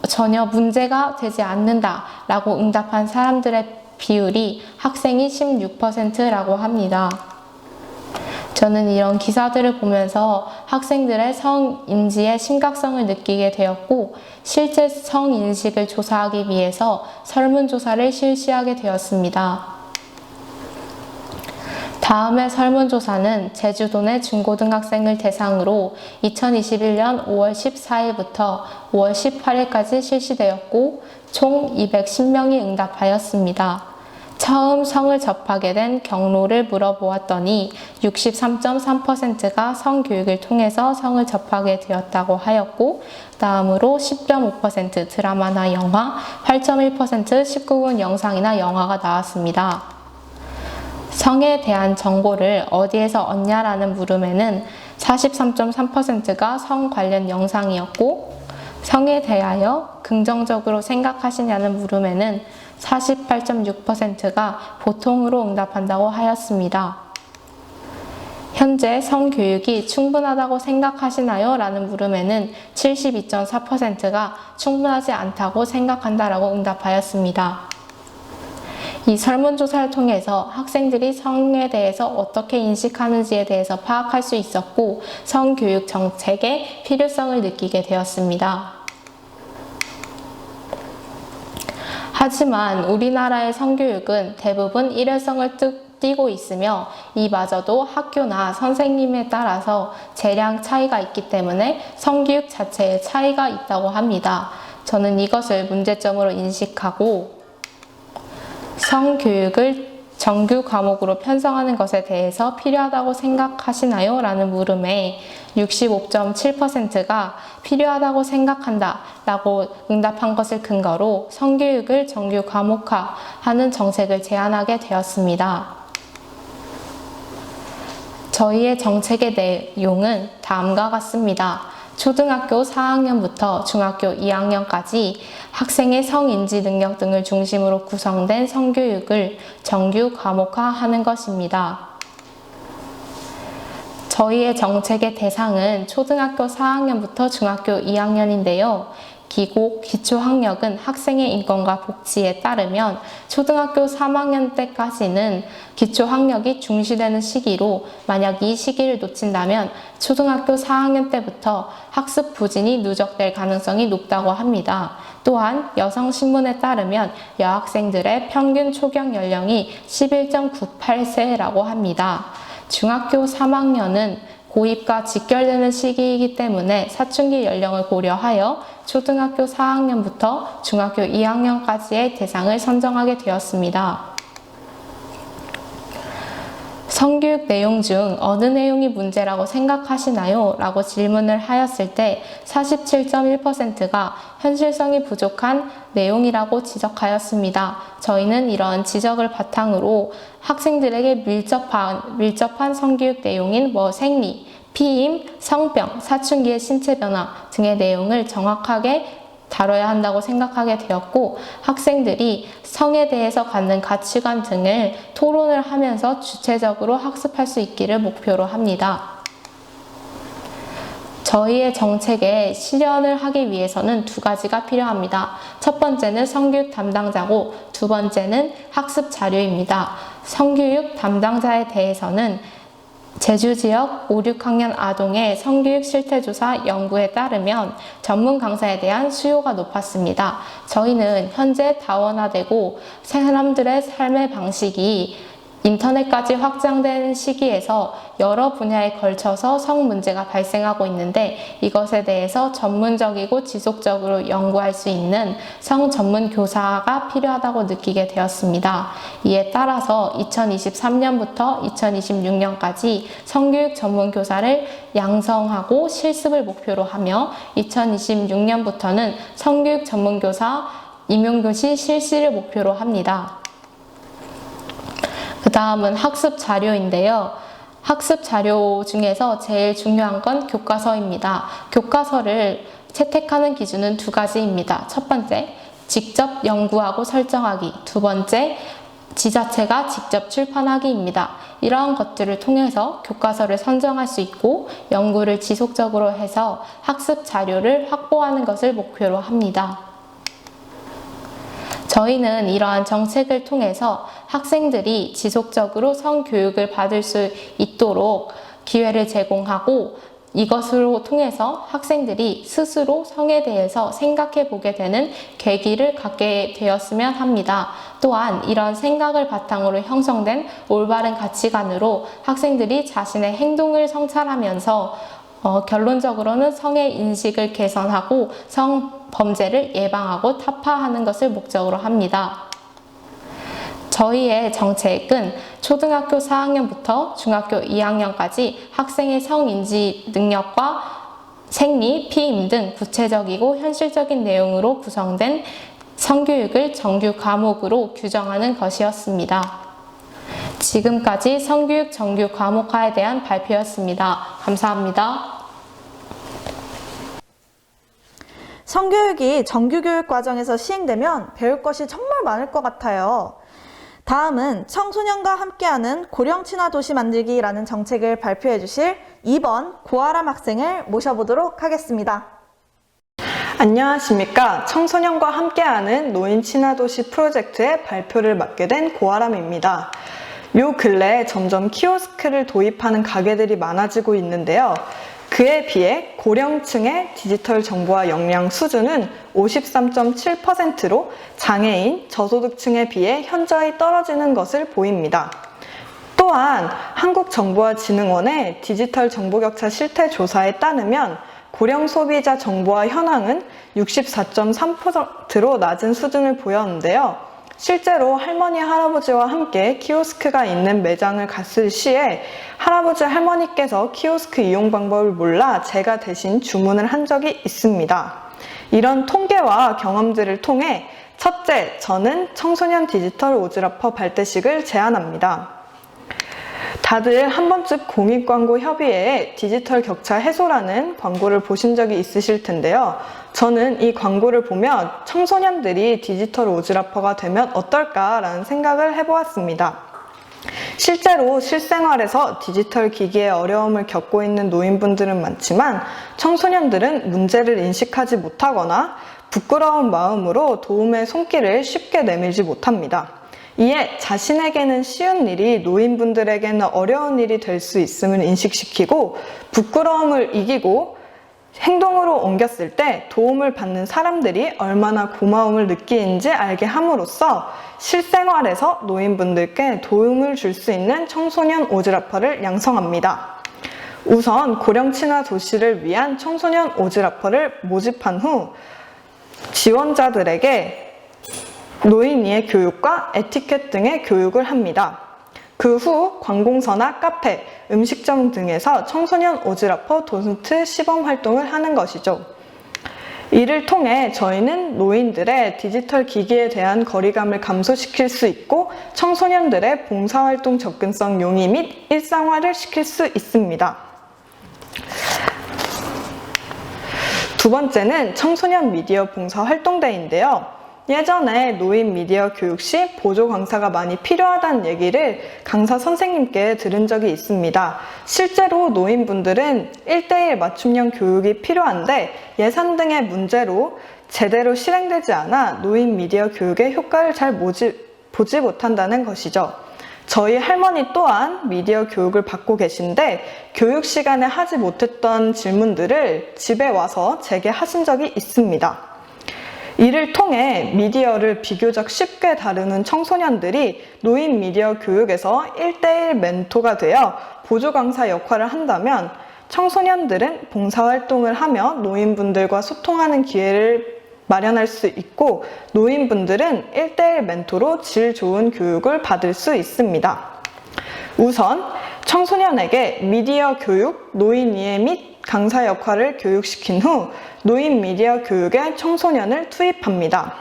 S11: 전혀 문제가 되지 않는다라고 응답한 사람들의 비율이 학생이 16%라고 합니다. 저는 이런 기사들을 보면서 학생들의 성인지의 심각성을 느끼게 되었고, 실제 성인식을 조사하기 위해서 설문조사를 실시하게 되었습니다. 다음의 설문조사는 제주도 내 중고등학생을 대상으로 2021년 5월 14일부터 5월 18일까지 실시되었고, 총 210명이 응답하였습니다. 처음 성을 접하게 된 경로를 물어보았더니 63.3%가 성교육을 통해서 성을 접하게 되었다고 하였고, 다음으로 10.5% 드라마나 영화, 8.1% 19금 영상이나 영화가 나왔습니다. 성에 대한 정보를 어디에서 얻냐라는 물음에는 43.3%가 성 관련 영상이었고, 성에 대하여 긍정적으로 생각하시냐는 물음에는 48.6%가 보통으로 응답한다고 하였습니다. 현재 성교육이 충분하다고 생각하시나요? 라는 물음에는 72.4%가 충분하지 않다고 생각한다라고 응답하였습니다. 이 설문조사를 통해서 학생들이 성에 대해서 어떻게 인식하는지에 대해서 파악할 수 있었고, 성교육 정책의 필요성을 느끼게 되었습니다. 하지만 우리나라의 성교육은 대부분 일회성을 띠고 있으며, 이마저도 학교나 선생님에 따라서 재량 차이가 있기 때문에 성교육 자체에 차이가 있다고 합니다. 저는 이것을 문제점으로 인식하고 성교육을 정규 과목으로 편성하는 것에 대해서 필요하다고 생각하시나요? 라는 물음에 65.7%가 필요하다고 생각한다 라고 응답한 것을 근거로 성교육을 정규 과목화하는 정책을 제안하게 되었습니다. 저희의 정책의 내용은 다음과 같습니다. 초등학교 4학년부터 중학교 2학년까지 학생의 성인지 능력 등을 중심으로 구성된 성교육을 정규 과목화하는 것입니다. 저희의 정책의 대상은 초등학교 4학년부터 중학교 2학년인데요. 기초학력은 학생의 인권과 복지에 따르면 초등학교 3학년 때까지는 기초학력이 중시되는 시기로, 만약 이 시기를 놓친다면 초등학교 4학년 때부터 학습 부진이 누적될 가능성이 높다고 합니다. 또한 여성신문에 따르면 여학생들의 평균 초경 연령이 11.98세라고 합니다. 중학교 3학년은 고입과 직결되는 시기이기 때문에 사춘기 연령을 고려하여 초등학교 4학년부터 중학교 2학년까지의 대상을 선정하게 되었습니다. 성교육 내용 중 어느 내용이 문제라고 생각하시나요? 라고 질문을 하였을 때 47.1%가 현실성이 부족한 내용이라고 지적하였습니다. 저희는 이런 지적을 바탕으로 학생들에게 밀접한 성교육 내용인 생리, 피임, 성병, 사춘기의 신체 변화 등의 내용을 정확하게 다뤄야 한다고 생각하게 되었고, 학생들이 성에 대해서 갖는 가치관 등을 토론을 하면서 주체적으로 학습할 수 있기를 목표로 합니다. 저희의 정책에 실현을 하기 위해서는 두 가지가 필요합니다. 첫 번째는 성교육 담당자고 두 번째는 학습 자료입니다. 성교육 담당자에 대해서는 제주 지역 5, 6학년 아동의 성교육 실태조사 연구에 따르면 전문 강사에 대한 수요가 높았습니다. 저희는 현재 다원화되고 사람들의 삶의 방식이 인터넷까지 확장된 시기에서 여러 분야에 걸쳐서 성 문제가 발생하고 있는데, 이것에 대해서 전문적이고 지속적으로 연구할 수 있는 성 전문 교사가 필요하다고 느끼게 되었습니다. 이에 따라서 2023년부터 2026년까지 성교육 전문 교사를 양성하고 실습을 목표로 하며 2026년부터는 성교육 전문 교사 임용교시 실시를 목표로 합니다. 그 다음은 학습 자료인데요. 학습 자료 중에서 제일 중요한 건 교과서입니다. 교과서를 채택하는 기준은 두 가지입니다. 첫 번째, 직접 연구하고 설정하기. 두 번째, 지자체가 직접 출판하기입니다. 이러한 것들을 통해서 교과서를 선정할 수 있고 연구를 지속적으로 해서 학습 자료를 확보하는 것을 목표로 합니다. 저희는 이러한 정책을 통해서 학생들이 지속적으로 성교육을 받을 수 있도록 기회를 제공하고, 이것으로 통해서 학생들이 스스로 성에 대해서 생각해 보게 되는 계기를 갖게 되었으면 합니다. 또한 이런 생각을 바탕으로 형성된 올바른 가치관으로 학생들이 자신의 행동을 성찰하면서 결론적으로는 성의 인식을 개선하고 성범죄를 예방하고 타파하는 것을 목적으로 합니다. 저희의 정책은 초등학교 4학년부터 중학교 2학년까지 학생의 성인지 능력과 생리, 피임 등 구체적이고 현실적인 내용으로 구성된 성교육을 정규 과목으로 규정하는 것이었습니다. 지금까지 성교육 정규 과목화에 대한 발표였습니다. 감사합니다.
S3: 성교육이 정규교육 과정에서 시행되면 배울 것이 정말 많을 것 같아요. 다음은 청소년과 함께하는 고령 친화 도시 만들기라는 정책을 발표해 주실 2번 고아람 학생을 모셔보도록 하겠습니다.
S12: 안녕하십니까. 청소년과 함께하는 노인 친화 도시 프로젝트의 발표를 맡게 된 고아람입니다. 요 근래에 점점 키오스크를 도입하는 가게들이 많아지고 있는데요. 그에 비해 고령층의 디지털 정보화 역량 수준은 53.7%로 장애인, 저소득층에 비해 현저히 떨어지는 것을 보입니다. 또한 한국정보화진흥원의 디지털 정보격차 실태조사에 따르면 고령 소비자 정보화 현황은 64.3%로 낮은 수준을 보였는데요. 실제로 할머니, 할아버지와 함께 키오스크가 있는 매장을 갔을 시에 할아버지, 할머니께서 키오스크 이용 방법을 몰라 제가 대신 주문을 한 적이 있습니다. 이런 통계와 경험들을 통해 첫째, 저는 청소년 디지털 오지라퍼 발대식을 제안합니다. 다들 한 번쯤 공익광고협의회의 디지털 격차 해소라는 광고를 보신 적이 있으실 텐데요. 저는 이 광고를 보면 청소년들이 디지털 오지라퍼가 되면 어떨까라는 생각을 해보았습니다. 실제로 실생활에서 디지털 기기의 어려움을 겪고 있는 노인분들은 많지만 청소년들은 문제를 인식하지 못하거나 부끄러운 마음으로 도움의 손길을 쉽게 내밀지 못합니다. 이에 자신에게는 쉬운 일이 노인분들에게는 어려운 일이 될 수 있음을 인식시키고 부끄러움을 이기고 행동으로 옮겼을 때 도움을 받는 사람들이 얼마나 고마움을 느끼는지 알게 함으로써 실생활에서 노인분들께 도움을 줄 수 있는 청소년 오지라퍼를 양성합니다. 우선 고령 친화 도시를 위한 청소년 오지라퍼를 모집한 후 지원자들에게 노인 이해 교육과 에티켓 등의 교육을 합니다. 그 후 관공서나 카페, 음식점 등에서 청소년 오지라퍼 도슨트 시범 활동을 하는 것이죠. 이를 통해 저희는 노인들의 디지털 기기에 대한 거리감을 감소시킬 수 있고 청소년들의 봉사활동 접근성 용이 및 일상화를 시킬 수 있습니다. 두 번째는 청소년 미디어 봉사활동대회인데요. 예전에 노인 미디어 교육 시 보조 강사가 많이 필요하다는 얘기를 강사 선생님께 들은 적이 있습니다. 실제로 노인분들은 1:1 맞춤형 교육이 필요한데 예산 등의 문제로 제대로 실행되지 않아 노인 미디어 교육의 효과를 잘 보지 못한다는 것이죠. 저희 할머니 또한 미디어 교육을 받고 계신데 교육 시간에 하지 못했던 질문들을 집에 와서 제게 하신 적이 있습니다. 이를 통해 미디어를 비교적 쉽게 다루는 청소년들이 노인 미디어 교육에서 1:1 멘토가 되어 보조 강사 역할을 한다면 청소년들은 봉사활동을 하며 노인분들과 소통하는 기회를 마련할 수 있고 노인분들은 1:1 멘토로 질 좋은 교육을 받을 수 있습니다. 우선 청소년에게 미디어 교육, 노인 이해 및 강사 역할을 교육시킨 후 노인 미디어 교육에 청소년을 투입합니다.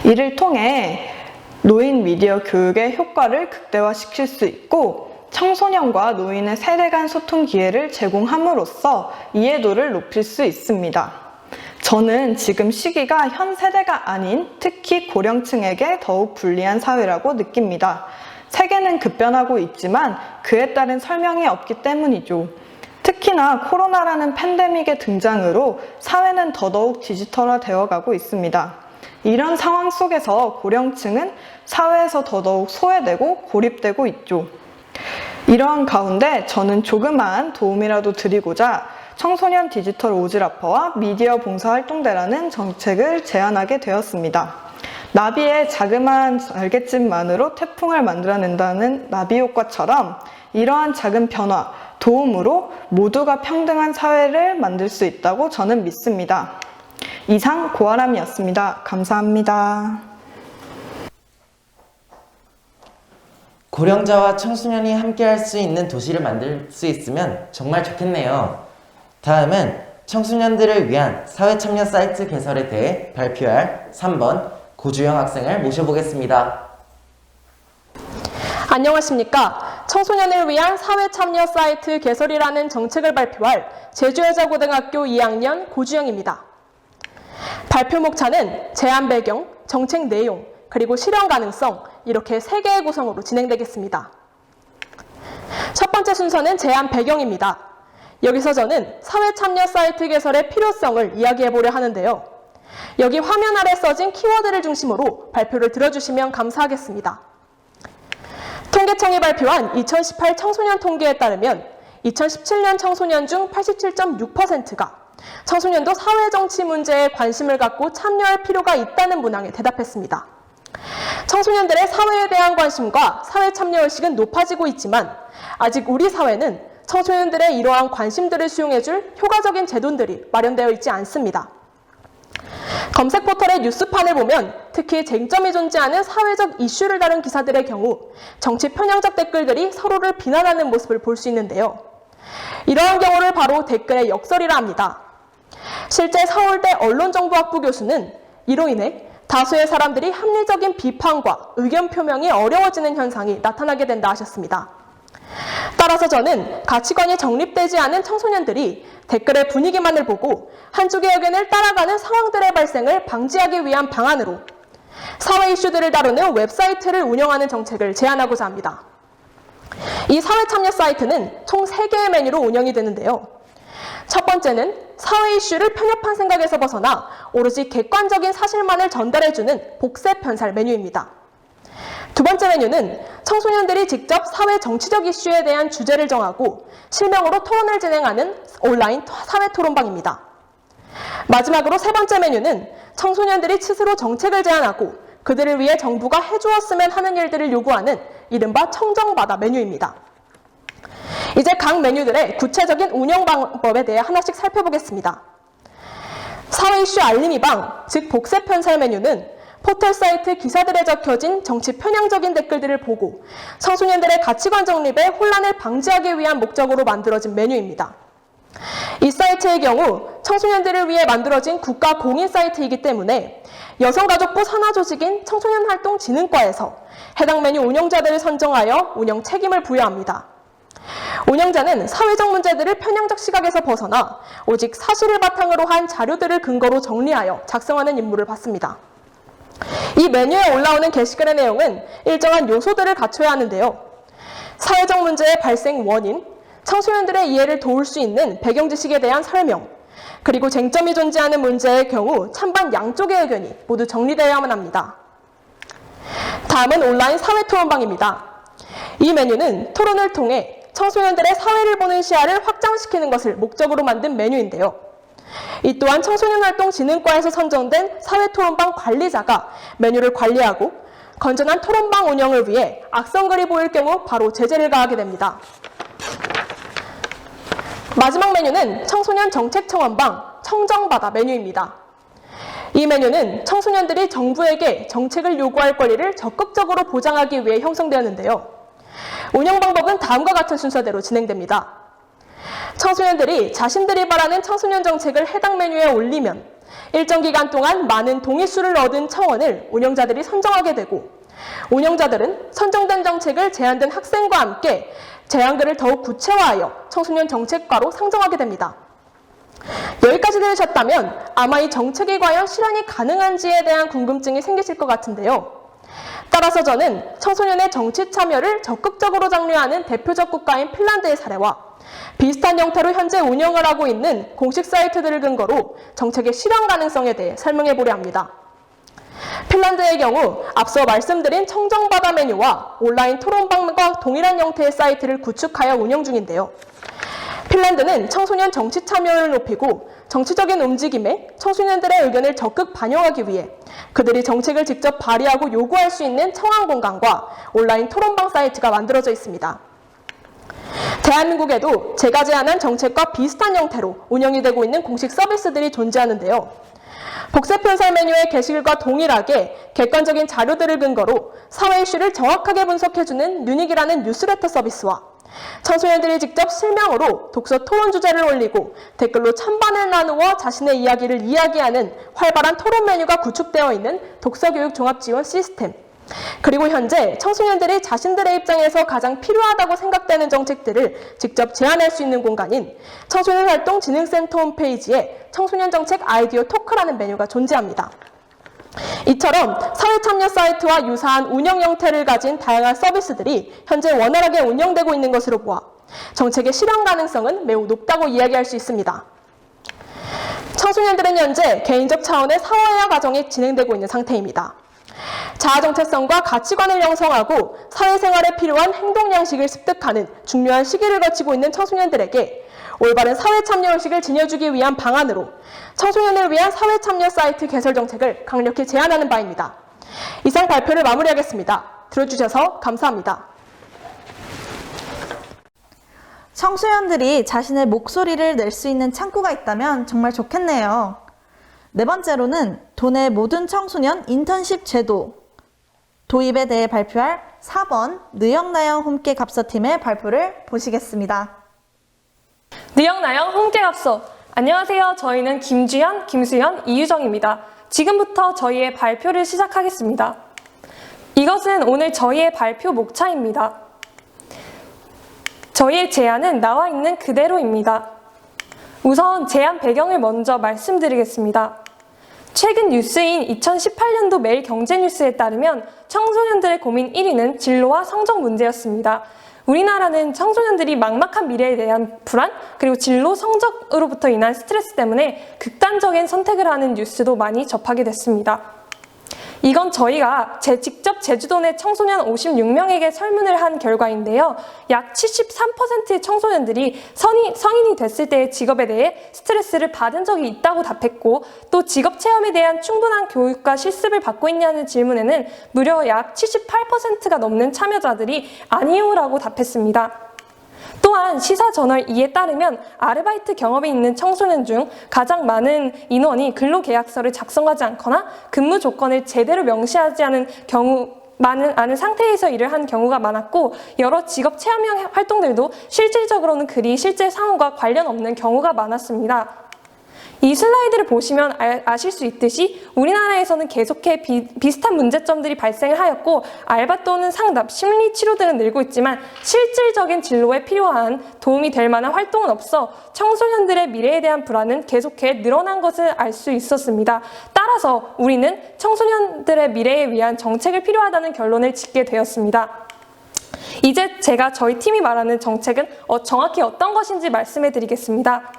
S12: 이를 통해 노인 미디어 교육의 효과를 극대화시킬 수 있고 청소년과 노인의 세대 간 소통 기회를 제공함으로써 이해도를 높일 수 있습니다. 저는 지금 시기가 현 세대가 아닌 특히 고령층에게 더욱 불리한 사회라고 느낍니다. 세계는 급변하고 있지만 그에 따른 설명이 없기 때문이죠. 특히나 코로나라는 팬데믹의 등장으로 사회는 더더욱 디지털화되어 가고 있습니다. 이런 상황 속에서 고령층은 사회에서 더더욱 소외되고 고립되고 있죠. 이러한 가운데 저는 조그마한 도움이라도 드리고자 청소년 디지털 오지라퍼와 미디어 봉사활동대라는 정책을 제안하게 되었습니다. 나비의 자그마한 날갯짓만으로 태풍을 만들어낸다는 나비 효과처럼 이러한 작은 변화, 도움으로 모두가 평등한 사회를 만들 수 있다고 저는 믿습니다. 이상 고아람이었습니다. 감사합니다.
S2: 고령자와 청소년이 함께할 수 있는 도시를 만들 수 있으면 정말 좋겠네요. 다음은 청소년들을 위한 사회참여 사이트 개설에 대해 발표할 3번 고주영 학생을 모셔보겠습니다.
S13: 안녕하십니까. 청소년을 위한 사회참여 사이트 개설이라는 정책을 발표할 제주여자고등학교 2학년 고주영입니다. 발표 목차는 제안 배경, 정책 내용, 그리고 실현 가능성 이렇게 3개의 구성으로 진행되겠습니다. 첫 번째 순서는 제안 배경입니다. 여기서 저는 사회참여 사이트 개설의 필요성을 이야기해보려 하는데요. 여기 화면 아래 써진 키워드를 중심으로 발표를 들어주시면 감사하겠습니다. 통계청이 발표한 2018 청소년 통계에 따르면 2017년 청소년 중 87.6%가 청소년도 사회정치 문제에 관심을 갖고 참여할 필요가 있다는 문항에 대답했습니다. 청소년들의 사회에 대한 관심과 사회 참여의식은 높아지고 있지만 아직 우리 사회는 청소년들의 이러한 관심들을 수용해줄 효과적인 제도들이 마련되어 있지 않습니다. 검색 포털의 뉴스판을 보면 특히 쟁점이 존재하는 사회적 이슈를 다룬 기사들의 경우 정치 편향적 댓글들이 서로를 비난하는 모습을 볼 수 있는데요. 이러한 경우를 바로 댓글의 역설이라 합니다. 실제 서울대 언론정보학부 교수는 이로 인해 다수의 사람들이 합리적인 비판과 의견 표명이 어려워지는 현상이 나타나게 된다 하셨습니다. 따라서 저는 가치관이 정립되지 않은 청소년들이 댓글의 분위기만을 보고 한쪽의 의견을 따라가는 상황들의 발생을 방지하기 위한 방안으로 사회 이슈들을 다루는 웹사이트를 운영하는 정책을 제안하고자 합니다. 이 사회 참여 사이트는 총 3개의 메뉴로 운영이 되는데요. 첫 번째는 사회 이슈를 편협한 생각에서 벗어나 오로지 객관적인 사실만을 전달해주는 복세 편살 메뉴입니다. 두 번째 메뉴는 청소년들이 직접 사회 정치적 이슈에 대한 주제를 정하고 실명으로 토론을 진행하는 온라인 사회 토론방입니다. 마지막으로 세 번째 메뉴는 청소년들이 스스로 정책을 제안하고 그들을 위해 정부가 해주었으면 하는 일들을 요구하는 이른바 청정바다 메뉴입니다. 이제 각 메뉴들의 구체적인 운영 방법에 대해 하나씩 살펴보겠습니다. 사회 이슈 알림이방, 즉 복세 편살 메뉴는 포털 사이트 기사들에 적혀진 정치 편향적인 댓글들을 보고 청소년들의 가치관 정립에 혼란을 방지하기 위한 목적으로 만들어진 메뉴입니다. 이 사이트의 경우 청소년들을 위해 만들어진 국가 공인 사이트이기 때문에 여성가족부 산하조직인 청소년활동진흥과에서 해당 메뉴 운영자들을 선정하여 운영 책임을 부여합니다. 운영자는 사회적 문제들을 편향적 시각에서 벗어나 오직 사실을 바탕으로 한 자료들을 근거로 정리하여 작성하는 임무를 받습니다. 이 메뉴에 올라오는 게시글의 내용은 일정한 요소들을 갖춰야 하는데요. 사회적 문제의 발생 원인, 청소년들의 이해를 도울 수 있는 배경 지식에 대한 설명, 그리고 쟁점이 존재하는 문제의 경우 찬반 양쪽의 의견이 모두 정리되어야만 합니다. 다음은 온라인 사회토론방입니다. 이 메뉴는 토론을 통해 청소년들의 사회를 보는 시야를 확장시키는 것을 목적으로 만든 메뉴인데요. 이 또한 청소년활동진흥과에서 선정된 사회토론방 관리자가 메뉴를 관리하고 건전한 토론방 운영을 위해 악성글이 보일 경우 바로 제재를 가하게 됩니다. 마지막 메뉴는 청소년 정책청원방 청정바다 메뉴입니다. 이 메뉴는 청소년들이 정부에게 정책을 요구할 권리를 적극적으로 보장하기 위해 형성되었는데요. 운영 방법은 다음과 같은 순서대로 진행됩니다. 청소년들이 자신들이 바라는 청소년 정책을 해당 메뉴에 올리면 일정 기간 동안 많은 동의수를 얻은 청원을 운영자들이 선정하게 되고, 운영자들은 선정된 정책을 제안된 학생과 함께 제안글을 더욱 구체화하여 청소년 정책과로 상정하게 됩니다. 여기까지 들으셨다면 아마 이 정책이 과연 실현이 가능한지에 대한 궁금증이 생기실 것 같은데요. 따라서 저는 청소년의 정치 참여를 적극적으로 장려하는 대표적 국가인 핀란드의 사례와 비슷한 형태로 현재 운영을 하고 있는 공식 사이트들을 근거로 정책의 실현 가능성에 대해 설명해 보려 합니다. 핀란드의 경우 앞서 말씀드린 청정바다 메뉴와 온라인 토론방과 동일한 형태의 사이트를 구축하여 운영 중인데요. 핀란드는 청소년 정치 참여를 높이고 정치적인 움직임에 청소년들의 의견을 적극 반영하기 위해 그들이 정책을 직접 발의하고 요구할 수 있는 청원 공간과 온라인 토론방 사이트가 만들어져 있습니다. 대한민국에도 제가 제안한 정책과 비슷한 형태로 운영이 되고 있는 공식 서비스들이 존재하는데요. 복세편살 메뉴의 게시글과 동일하게 객관적인 자료들을 근거로 사회 이슈를 정확하게 분석해주는 유닉이라는 뉴스레터 서비스와 청소년들이 직접 실명으로 독서 토론 주제를 올리고 댓글로 찬반을 나누어 자신의 이야기를 이야기하는 활발한 토론 메뉴가 구축되어 있는 독서교육 종합지원 시스템, 그리고 현재 청소년들이 자신들의 입장에서 가장 필요하다고 생각되는 정책들을 직접 제안할 수 있는 공간인 청소년활동진흥센터 홈페이지에 청소년정책 아이디어 토크라는 메뉴가 존재합니다. 이처럼 사회참여 사이트와 유사한 운영 형태를 가진 다양한 서비스들이 현재 원활하게 운영되고 있는 것으로 보아 정책의 실현 가능성은 매우 높다고 이야기할 수 있습니다. 청소년들은 현재 개인적 차원의 사회화 과정이 진행되고 있는 상태입니다. 자아 정체성과 가치관을 형성하고 사회생활에 필요한 행동 양식을 습득하는 중요한 시기를 거치고 있는 청소년들에게 올바른 사회참여 의식을 지녀주기 위한 방안으로 청소년을 위한 사회참여 사이트 개설 정책을 강력히 제안하는 바입니다. 이상 발표를 마무리하겠습니다. 들어주셔서 감사합니다.
S3: 청소년들이 자신의 목소리를 낼 수 있는 창구가 있다면 정말 좋겠네요. 네 번째로는 도내 모든 청소년 인턴십 제도 도입에 대해 발표할 4번 느영나영 홈케갑서팀의 발표를 보시겠습니다.
S14: 느영나영 홈케갑서. 안녕하세요. 저희는 김주현, 김수현, 이유정입니다. 지금부터 저희의 발표를 시작하겠습니다. 이것은 오늘 저희의 발표 목차입니다. 저희의 제안은 나와 있는 그대로입니다. 우선 제안 배경을 먼저 말씀드리겠습니다. 최근 뉴스인 2018년도 매일경제뉴스에 따르면 청소년들의 고민 1위는 진로와 성적 문제였습니다. 우리나라는 청소년들이 막막한 미래에 대한 불안, 그리고 진로 성적으로부터 인한 스트레스 때문에 극단적인 선택을 하는 뉴스도 많이 접하게 됐습니다. 이건 저희가 직접 제주도 내 청소년 56명에게 설문을 한 결과인데요. 약 73%의 청소년들이 성인이 됐을 때의 직업에 대해 스트레스를 받은 적이 있다고 답했고, 또 직업 체험에 대한 충분한 교육과 실습을 받고 있냐는 질문에는 무려 약 78%가 넘는 참여자들이 아니요라고 답했습니다. 또한 시사저널 2에 따르면 아르바이트 경험이 있는 청소년 중 가장 많은 인원이 근로계약서를 작성하지 않거나 근무 조건을 제대로 명시하지 않은 않은 상태에서 일을 한 경우가 많았고, 여러 직업 체험형 활동들도 실질적으로는 그리 실제 상황과 관련 없는 경우가 많았습니다. 이 슬라이드를 보시면 아실 수 있듯이 우리나라에서는 계속해 비슷한 문제점들이 발생을 하였고, 알바 또는 상담, 심리치료 등은 늘고 있지만 실질적인 진로에 필요한 도움이 될 만한 활동은 없어 청소년들의 미래에 대한 불안은 계속해 늘어난 것을 알 수 있었습니다. 따라서 우리는 청소년들의 미래에 위한 정책을 필요하다는 결론을 짓게 되었습니다. 이제 제가 저희 팀이 말하는 정책은 정확히 어떤 것인지 말씀해 드리겠습니다.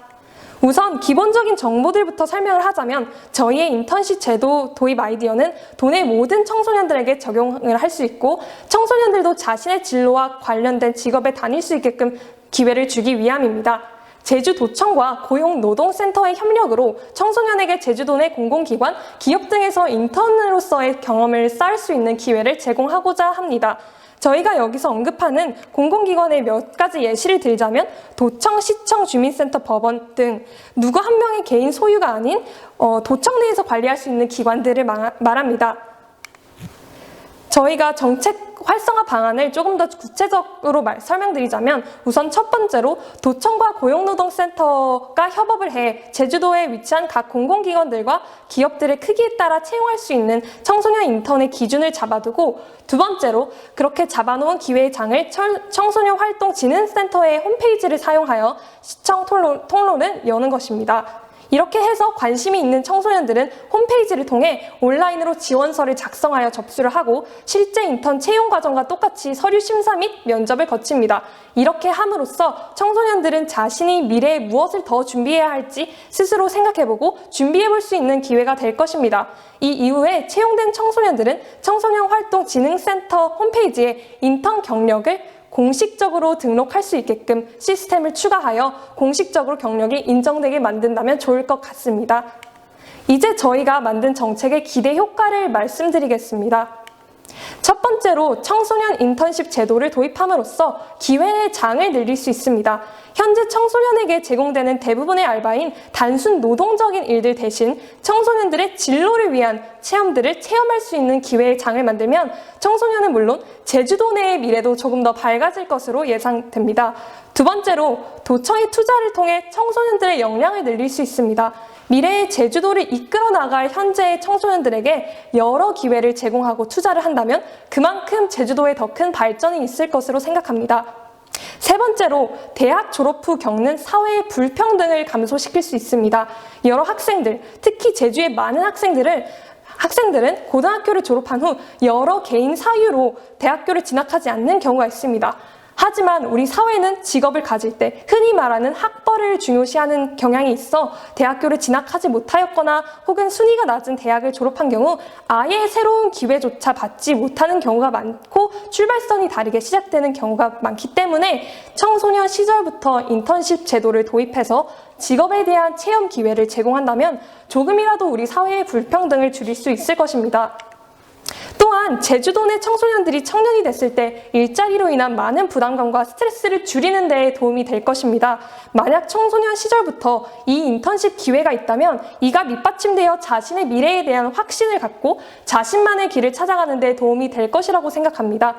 S14: 우선 기본적인 정보들부터 설명을 하자면, 저희의 인턴십 제도 도입 아이디어는 도내 모든 청소년들에게 적용을 할 수 있고, 청소년들도 자신의 진로와 관련된 직업에 다닐 수 있게끔 기회를 주기 위함입니다. 제주도청과 고용노동센터의 협력으로 청소년에게 제주도 내 공공기관, 기업 등에서 인턴으로서의 경험을 쌓을 수 있는 기회를 제공하고자 합니다. 저희가 여기서 언급하는 공공기관의 몇 가지 예시를 들자면, 도청, 시청, 주민센터, 법원 등 누구 한 명의 개인 소유가 아닌 도청 내에서 관리할 수 있는 기관들을 말합니다. 저희가 정책 활성화 방안을 조금 더 구체적으로 설명드리자면, 우선 첫 번째로 도청과 고용노동센터가 협업을 해 제주도에 위치한 각 공공기관들과 기업들의 크기에 따라 채용할 수 있는 청소년 인턴의 기준을 잡아두고, 두 번째로 그렇게 잡아놓은 기회의 장을 청소년 활동진흥센터의 홈페이지를 사용하여 시청 통로를 여는 것입니다. 이렇게 해서 관심이 있는 청소년들은 홈페이지를 통해 온라인으로 지원서를 작성하여 접수를 하고, 실제 인턴 채용 과정과 똑같이 서류 심사 및 면접을 거칩니다. 이렇게 함으로써 청소년들은 자신이 미래에 무엇을 더 준비해야 할지 스스로 생각해보고 준비해볼 수 있는 기회가 될 것입니다. 이 이후에 채용된 청소년들은 청소년활동진흥센터 홈페이지에 인턴 경력을 공식적으로 등록할 수 있게끔 시스템을 추가하여 공식적으로 경력이 인정되게 만든다면 좋을 것 같습니다. 이제 저희가 만든 정책의 기대 효과를 말씀드리겠습니다. 첫 번째로 청소년 인턴십 제도를 도입함으로써 기회의 장을 늘릴 수 있습니다. 현재 청소년에게 제공되는 대부분의 알바인 단순 노동적인 일들 대신 청소년들의 진로를 위한 체험들을 체험할 수 있는 기회의 장을 만들면 청소년은 물론 제주도 내의 미래도 조금 더 밝아질 것으로 예상됩니다. 두 번째로 도청의 투자를 통해 청소년들의 역량을 늘릴 수 있습니다. 미래의 제주도를 이끌어 나갈 현재의 청소년들에게 여러 기회를 제공하고 투자를 한다면 그만큼 제주도에 더 큰 발전이 있을 것으로 생각합니다. 세 번째로 대학 졸업 후 겪는 사회의 불평등을 감소시킬 수 있습니다. 여러 학생들, 특히 제주의 많은 학생들은 고등학교를 졸업한 후 여러 개인 사유로 대학교를 진학하지 않는 경우가 있습니다. 하지만 우리 사회는 직업을 가질 때 흔히 말하는 학벌을 중요시하는 경향이 있어 대학교를 진학하지 못하였거나 혹은 순위가 낮은 대학을 졸업한 경우 아예 새로운 기회조차 받지 못하는 경우가 많고 출발선이 다르게 시작되는 경우가 많기 때문에 청소년 시절부터 인턴십 제도를 도입해서 직업에 대한 체험 기회를 제공한다면 조금이라도 우리 사회의 불평등을 줄일 수 있을 것입니다. 또한 제주도 내 청소년들이 청년이 됐을 때 일자리로 인한 많은 부담감과 스트레스를 줄이는 데 도움이 될 것입니다. 만약 청소년 시절부터 이 인턴십 기회가 있다면 이가 밑받침되어 자신의 미래에 대한 확신을 갖고 자신만의 길을 찾아가는 데 도움이 될 것이라고 생각합니다.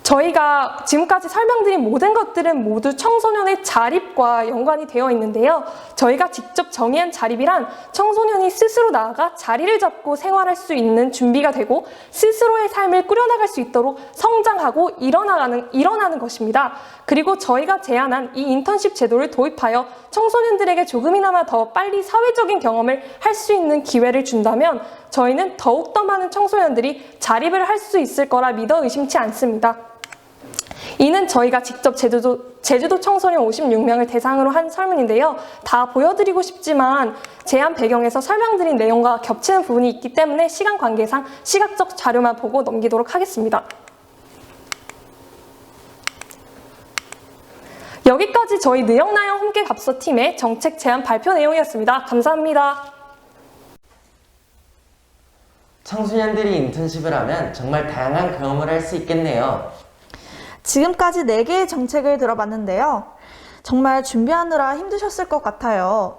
S14: 저희가 지금까지 설명드린 모든 것들은 모두 청소년의 자립과 연관이 되어 있는데요. 저희가 직접 정의한 자립이란 청소년이 스스로 나아가 자리를 잡고 생활할 수 있는 준비가 되고 스스로의 삶을 꾸려나갈 수 있도록 성장하고 일어나는 것입니다. 그리고 저희가 제안한 이 인턴십 제도를 도입하여 청소년들에게 조금이나마 더 빨리 사회적인 경험을 할 수 있는 기회를 준다면 저희는 더욱더 많은 청소년들이 자립을 할 수 있을 거라 믿어 의심치 않습니다. 이는 저희가 직접 제주도 청소년 56명을 대상으로 한 설문인데요. 다 보여드리고 싶지만 제안 배경에서 설명드린 내용과 겹치는 부분이 있기 때문에 시간 관계상 시각적 자료만 보고 넘기도록 하겠습니다. 여기까지 저희 느영나영 hom개갑서팀의 정책 제안 발표 내용이었습니다. 감사합니다.
S2: 청소년들이 인턴십을 하면 정말 다양한 경험을 할 수 있겠네요.
S3: 지금까지 4개의 정책을 들어봤는데요. 정말 준비하느라 힘드셨을 것 같아요.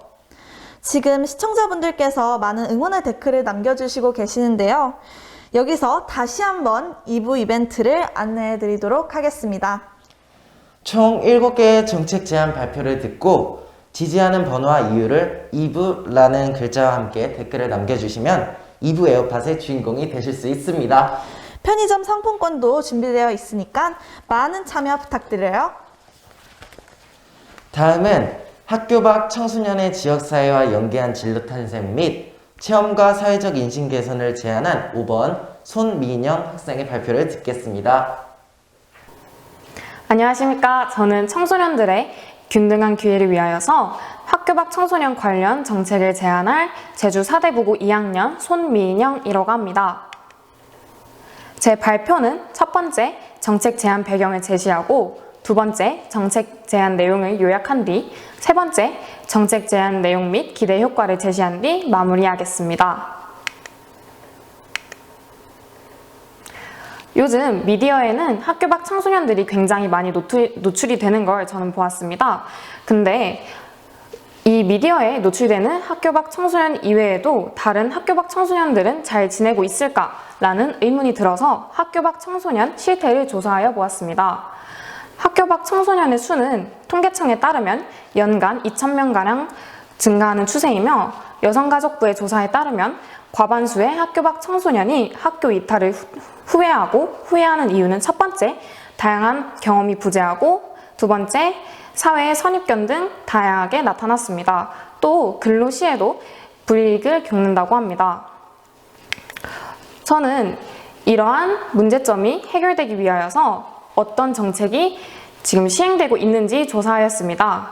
S3: 지금 시청자분들께서 많은 응원의 댓글을 남겨주시고 계시는데요. 여기서 다시 한번 2부 이벤트를 안내해 드리도록 하겠습니다.
S2: 총 7개의 정책 제안 발표를 듣고 지지하는 번호와 이유를 2부라는 글자와 함께 댓글을 남겨주시면 2부 에어팟의 주인공이 되실 수 있습니다.
S3: 편의점 상품권도 준비되어 있으니까 많은 참여 부탁드려요.
S2: 다음은 학교 밖 청소년의 지역사회와 연계한 진로 탄생 및 체험과 사회적 인식 개선을 제안한 5번 손민영 학생의 발표를 듣겠습니다.
S15: 안녕하십니까. 저는 청소년들의 균등한 기회를 위하여서 학교 밖 청소년 관련 정책을 제안할 제주 사대부고 2학년 손민영이라고 합니다. 제 발표는 첫 번째 정책 제안 배경을 제시하고 두 번째 정책 제안 내용을 요약한 뒤 세 번째 정책 제안 내용 및 기대 효과를 제시한 뒤 마무리하겠습니다. 요즘 미디어에는 학교 밖 청소년들이 굉장히 많이 노출이 되는 걸 저는 보았습니다. 근데 이 미디어에 노출되는 학교 밖 청소년 이외에도 다른 학교 밖 청소년들은 잘 지내고 있을까라는 의문이 들어서 학교 밖 청소년 실태를 조사하여 보았습니다. 학교 밖 청소년의 수는 통계청에 따르면 연간 2,000명가량 증가하는 추세이며 여성가족부의 조사에 따르면 과반수의 학교 밖 청소년이 학교 이탈을 후회하는 이유는 첫 번째, 다양한 경험이 부재하고 두 번째, 사회의 선입견 등 다양하게 나타났습니다. 또 근로 시에도 불이익을 겪는다고 합니다. 저는 이러한 문제점이 해결되기 위하여서 어떤 정책이 지금 시행되고 있는지 조사하였습니다.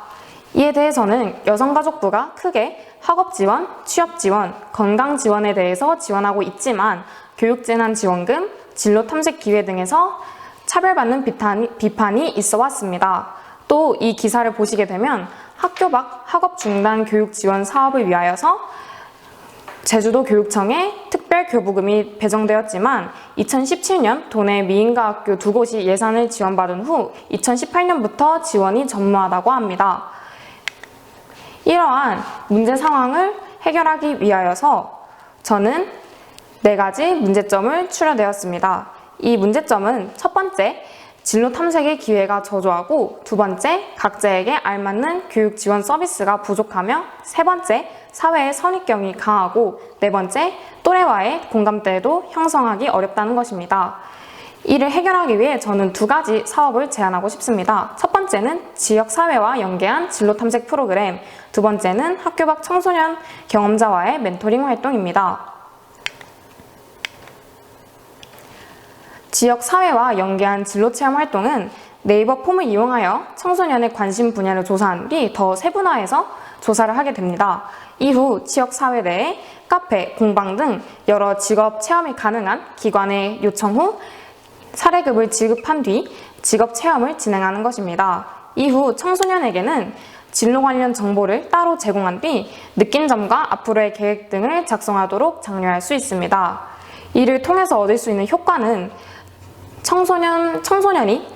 S15: 이에 대해서는 여성가족부가 크게 학업 지원, 취업 지원, 건강 지원에 대해서 지원하고 있지만 교육재난지원금, 진로 탐색 기회 등에서 차별받는 비판이 있어 왔습니다. 또 이 기사를 보시게 되면 학교 밖 학업 중단 교육 지원 사업을 위하여서 제주도 교육청에 특별 교부금이 배정되었지만 2017년 도내 미인가 학교 2곳이 예산을 지원받은 후 2018년부터 지원이 전무하다고 합니다. 이러한 문제 상황을 해결하기 위하여서 저는 4가지 문제점을 추려내었습니다. 이 문제점은 첫 번째, 진로 탐색의 기회가 저조하고 두 번째, 각자에게 알맞는 교육 지원 서비스가 부족하며 세 번째, 사회의 선입견이 강하고 네 번째, 또래와의 공감대도 형성하기 어렵다는 것입니다. 이를 해결하기 위해 저는 2가지 사업을 제안하고 싶습니다. 첫 번째는 지역사회와 연계한 진로 탐색 프로그램, 두 번째는 학교 밖 청소년 경험자와의 멘토링 활동입니다. 지역사회와 연계한 진로체험 활동은 네이버 폼을 이용하여 청소년의 관심 분야를 조사한 뒤 더 세분화해서 조사를 하게 됩니다. 이후 지역사회 내에 카페, 공방 등 여러 직업 체험이 가능한 기관에 요청 후 사례급을 지급한 뒤 직업 체험을 진행하는 것입니다. 이후 청소년에게는 진로 관련 정보를 따로 제공한 뒤 느낀 점과 앞으로의 계획 등을 작성하도록 장려할 수 있습니다. 이를 통해서 얻을 수 있는 효과는 청소년이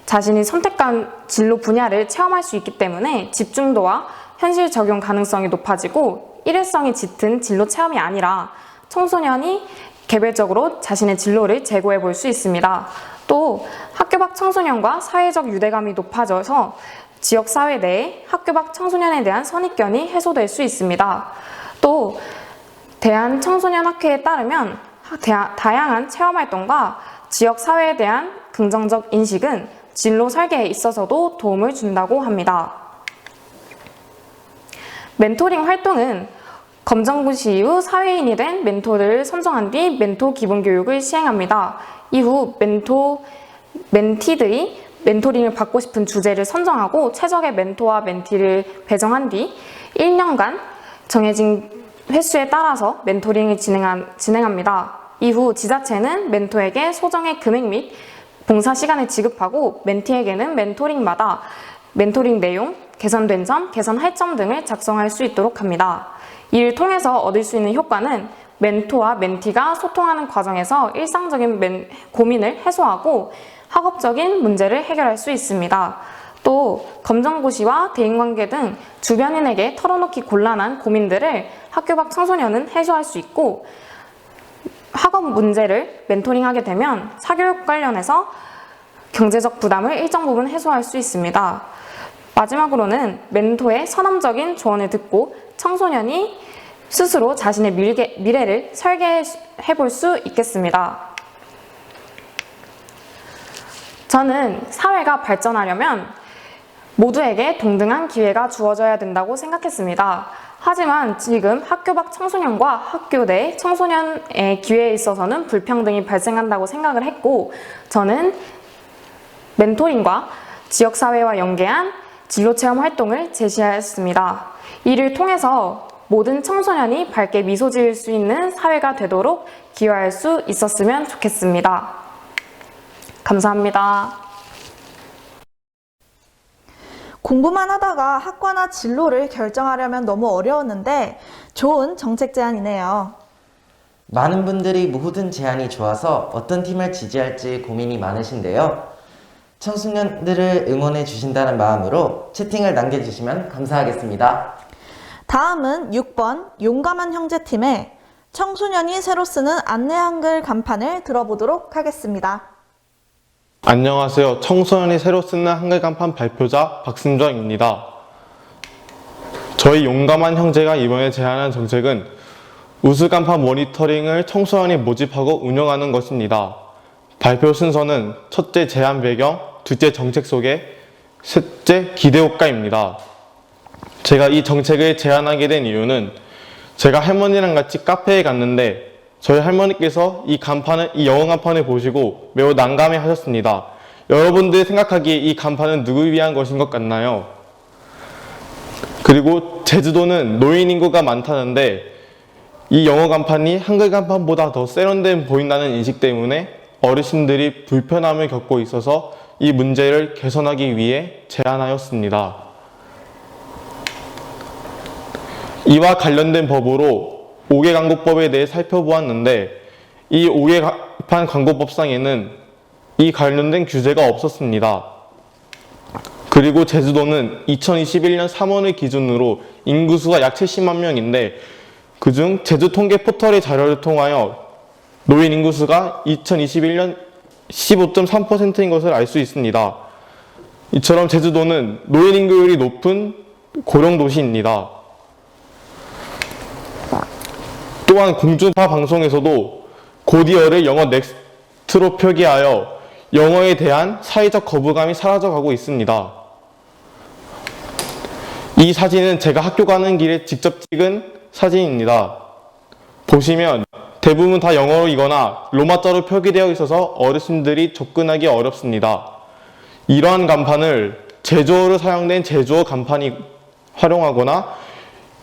S15: 자신이 선택한 진로 분야를 체험할 수 있기 때문에 집중도와 현실 적용 가능성이 높아지고 일회성이 짙은 진로 체험이 아니라 청소년이 개별적으로 자신의 진로를 재고해 볼 수 있습니다. 또 학교 밖 청소년과 사회적 유대감이 높아져서 지역사회 내에 학교 밖 청소년에 대한 선입견이 해소될 수 있습니다. 또 대한청소년학회에 따르면 다양한 체험활동과 지역사회에 대한 긍정적 인식은 진로 설계에 있어서도 도움을 준다고 합니다. 멘토링 활동은 검정고시 이후 사회인이 된 멘토를 선정한 뒤 멘토 기본교육을 시행합니다. 이후 멘티들이 멘토링을 받고 싶은 주제를 선정하고 최적의 멘토와 멘티를 배정한 뒤 1년간 정해진 횟수에 따라서 멘토링을 진행합니다. 이후 지자체는 멘토에게 소정의 금액 및 봉사 시간을 지급하고 멘티에게는 멘토링마다 멘토링 내용, 개선된 점, 개선할 점 등을 작성할 수 있도록 합니다. 이를 통해서 얻을 수 있는 효과는 멘토와 멘티가 소통하는 과정에서 일상적인 고민을 해소하고 학업적인 문제를 해결할 수 있습니다. 또 검정고시와 대인관계 등 주변인에게 털어놓기 곤란한 고민들을 학교 밖 청소년은 해소할 수 있고, 학업 문제를 멘토링하게 되면 사교육 관련해서 경제적 부담을 일정 부분 해소할 수 있습니다. 마지막으로는 멘토의 선험적인 조언을 듣고 청소년이 스스로 자신의 미래를 설계해 볼 수 있겠습니다. 저는 사회가 발전하려면 모두에게 동등한 기회가 주어져야 된다고 생각했습니다. 하지만 지금 학교 밖 청소년과 학교 내 청소년의 기회에 있어서는 불평등이 발생한다고 생각을 했고, 저는 멘토링과 지역사회와 연계한 진로체험 활동을 제시하였습니다. 이를 통해서 모든 청소년이 밝게 미소 지을 수 있는 사회가 되도록 기여할 수 있었으면 좋겠습니다. 감사합니다.
S3: 공부만 하다가 학과나 진로를 결정하려면 너무 어려웠는데 좋은 정책 제안이네요.
S2: 많은 분들이 모든 제안이 좋아서 어떤 팀을 지지할지 고민이 많으신데요. 청소년들을 응원해 주신다는 마음으로 채팅을 남겨주시면 감사하겠습니다.
S3: 다음은 6번 용감한 형제팀의 청소년이 새로 쓰는 안내 한글 간판을 들어보도록 하겠습니다.
S16: 안녕하세요. 청소년이 새로 쓰는 한글 간판 발표자 박승정입니다. 저희 용감한 형제가 이번에 제안한 정책은 우수 간판 모니터링을 청소년이 모집하고 운영하는 것입니다. 발표 순서는 첫째 제안 배경, 둘째 정책 소개, 셋째 기대 효과입니다. 제가 이 정책을 제안하게 된 이유는 제가 할머니랑 같이 카페에 갔는데 저희 할머니께서 이 영어 간판을 보시고 매우 난감해 하셨습니다. 여러분들 생각하기에 이 간판은 누구를 위한 것인 것 같나요? 그리고 제주도는 노인 인구가 많다는데 이 영어 간판이 한글 간판보다 더 세련돼 보인다는 인식 때문에 어르신들이 불편함을 겪고 있어서 이 문제를 개선하기 위해 제안하였습니다. 이와 관련된 법으로 5개 광고법에 대해 살펴보았는데 이 5개 간판 광고법상에는 이 관련된 규제가 없었습니다. 그리고 제주도는 2021년 3월을 기준으로 인구수가 약 70만 명인데 그중 제주 통계 포털의 자료를 통하여 노인 인구수가 2021년 15.3%인 것을 알 수 있습니다. 이처럼 제주도는 노인 인구율이 높은 고령도시입니다. 또한 공중파 방송에서도 곧이어를 영어 넥스트로 표기하여 영어에 대한 사회적 거부감이 사라져가고 있습니다. 이 사진은 제가 학교 가는 길에 직접 찍은 사진입니다. 보시면 대부분 다 영어이거나 로마자로 표기되어 있어서 어르신들이 접근하기 어렵습니다. 이러한 간판을 제주어로 사용된 제주어 간판이 활용하거나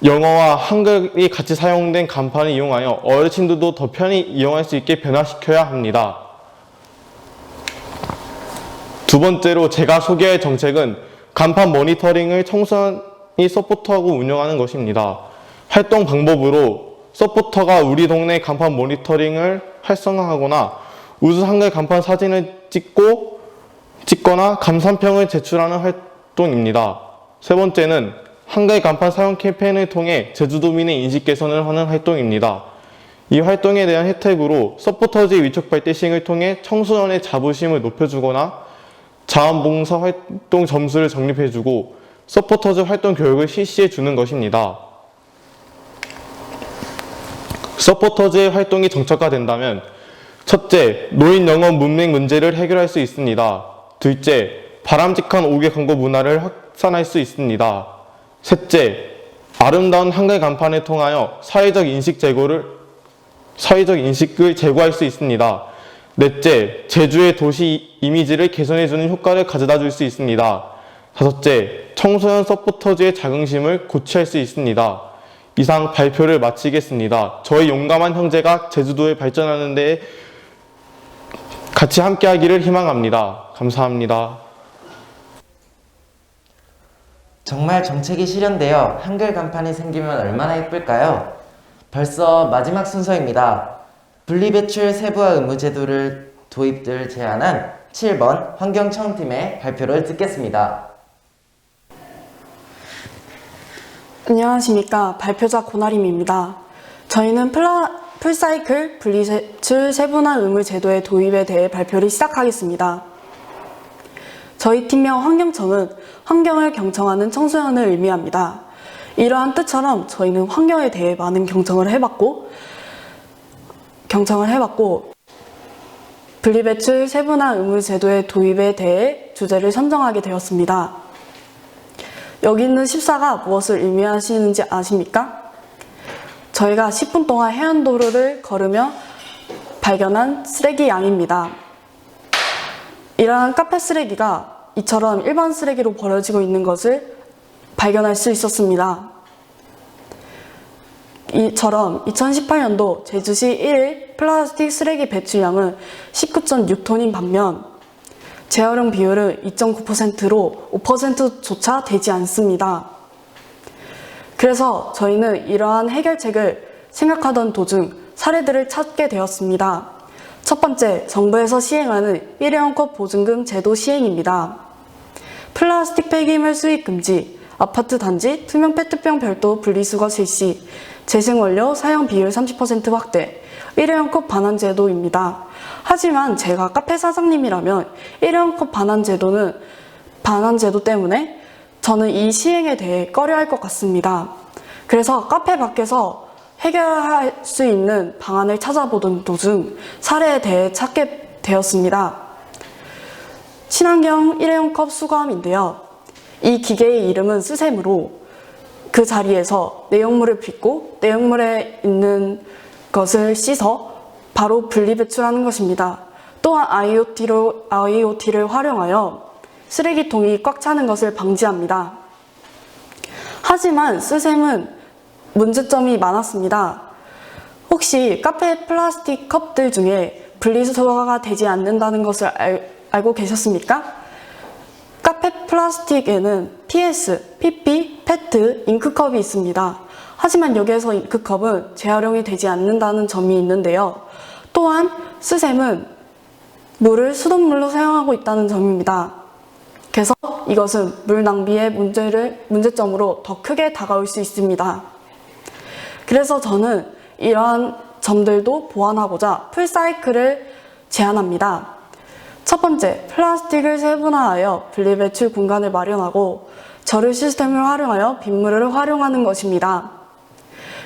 S16: 영어와 한글이 같이 사용된 간판을 이용하여 어르신들도 더 편히 이용할 수 있게 변화시켜야 합니다. 두 번째로 제가 소개할 정책은 간판 모니터링을 청소년이 서포터하고 운영하는 것입니다. 활동 방법으로 서포터가 우리 동네 간판 모니터링을 활성화하거나 우수 한글 간판 사진을 찍거나 감상평을 제출하는 활동입니다. 세 번째는 한글 간판 사용 캠페인을 통해 제주도민의 인식 개선을 하는 활동입니다. 이 활동에 대한 혜택으로 서포터즈 위촉 발대식을 통해 청소년의 자부심을 높여주거나 자원봉사 활동 점수를 적립해주고 서포터즈 활동 교육을 실시해주는 것입니다. 서포터즈의 활동이 정착화된다면 첫째, 노인 영어 문맹 문제를 해결할 수 있습니다. 둘째, 바람직한 5개 광고 문화를 확산할 수 있습니다. 셋째, 아름다운 한글 간판을 통하여 사회적 인식을 제고할 수 있습니다. 넷째, 제주의 도시 이미지를 개선해주는 효과를 가져다 줄 수 있습니다. 다섯째, 청소년 서포터즈의 자긍심을 고취할 수 있습니다. 이상 발표를 마치겠습니다. 저희 용감한 형제가 제주도에 발전하는 데 같이 함께하기를 희망합니다. 감사합니다.
S2: 정말 정책이 실현되어 한글 간판이 생기면 얼마나 예쁠까요? 벌써 마지막 순서입니다. 분리배출 세부화 의무 제도를 도입을 제안한 7번 환경청팀의 발표를 듣겠습니다.
S17: 안녕하십니까. 발표자 고나림입니다. 저희는 풀사이클 분리배출 세분화 의무 제도의 도입에 대해 발표를 시작하겠습니다. 저희 팀명 환경청은 환경을 경청하는 청소년을 의미합니다. 이러한 뜻처럼 저희는 환경에 대해 많은 경청을 해봤고 분리배출 세분화 의무 제도의 도입에 대해 주제를 선정하게 되었습니다. 여기 있는 14가 무엇을 의미하시는지 아십니까? 저희가 10분 동안 해안도로를 걸으며 발견한 쓰레기 양입니다. 이러한 카페 쓰레기가 이처럼 일반 쓰레기로 버려지고 있는 것을 발견할 수 있었습니다. 이처럼 2018년도 제주시 1일 플라스틱 쓰레기 배출량은 19.6톤인 반면 재활용 비율은 2.9%로 5%조차 되지 않습니다. 그래서 저희는 이러한 해결책을 생각하던 도중 사례들을 찾게 되었습니다. 첫 번째, 정부에서 시행하는 일회용 컵 보증금 제도 시행입니다. 플라스틱 폐기물 수입 금지, 아파트 단지 투명 페트병 별도 분리수거 실시, 재생원료 사용 비율 30% 확대, 일회용 컵 반환 제도입니다. 하지만 제가 카페 사장님이라면 일회용 컵 반환 제도 때문에 저는 이 시행에 대해 꺼려할 것 같습니다. 그래서 카페 밖에서 해결할 수 있는 방안을 찾아보던 도중 사례에 대해 찾게 되었습니다. 친환경 일회용 컵 수거함인데요. 이 기계의 이름은 스샘으로 그 자리에서 내용물을 빚고 내용물에 있는 것을 씻어 바로 분리배출하는 것입니다. 또한 IoT를 활용하여 쓰레기통이 꽉 차는 것을 방지합니다. 하지만 스샘은 문제점이 많았습니다. 혹시 카페 플라스틱 컵들 중에 분리수거가 되지 않는다는 것을 알고 계셨습니까? 카페 플라스틱에는 PS, PP, PET, 잉크컵이 있습니다. 하지만 여기에서 잉크컵은 재활용이 되지 않는다는 점이 있는데요. 또한 스샘은 물을 수돗물로 사용하고 있다는 점입니다. 그래서 이것은 물 낭비의 문제점으로 더 크게 다가올 수 있습니다. 그래서 저는 이러한 점들도 보완하고자 풀사이클을 제안합니다. 첫 번째, 플라스틱을 세분화하여 분리배출 공간을 마련하고 절유 시스템을 활용하여 빗물을 활용하는 것입니다.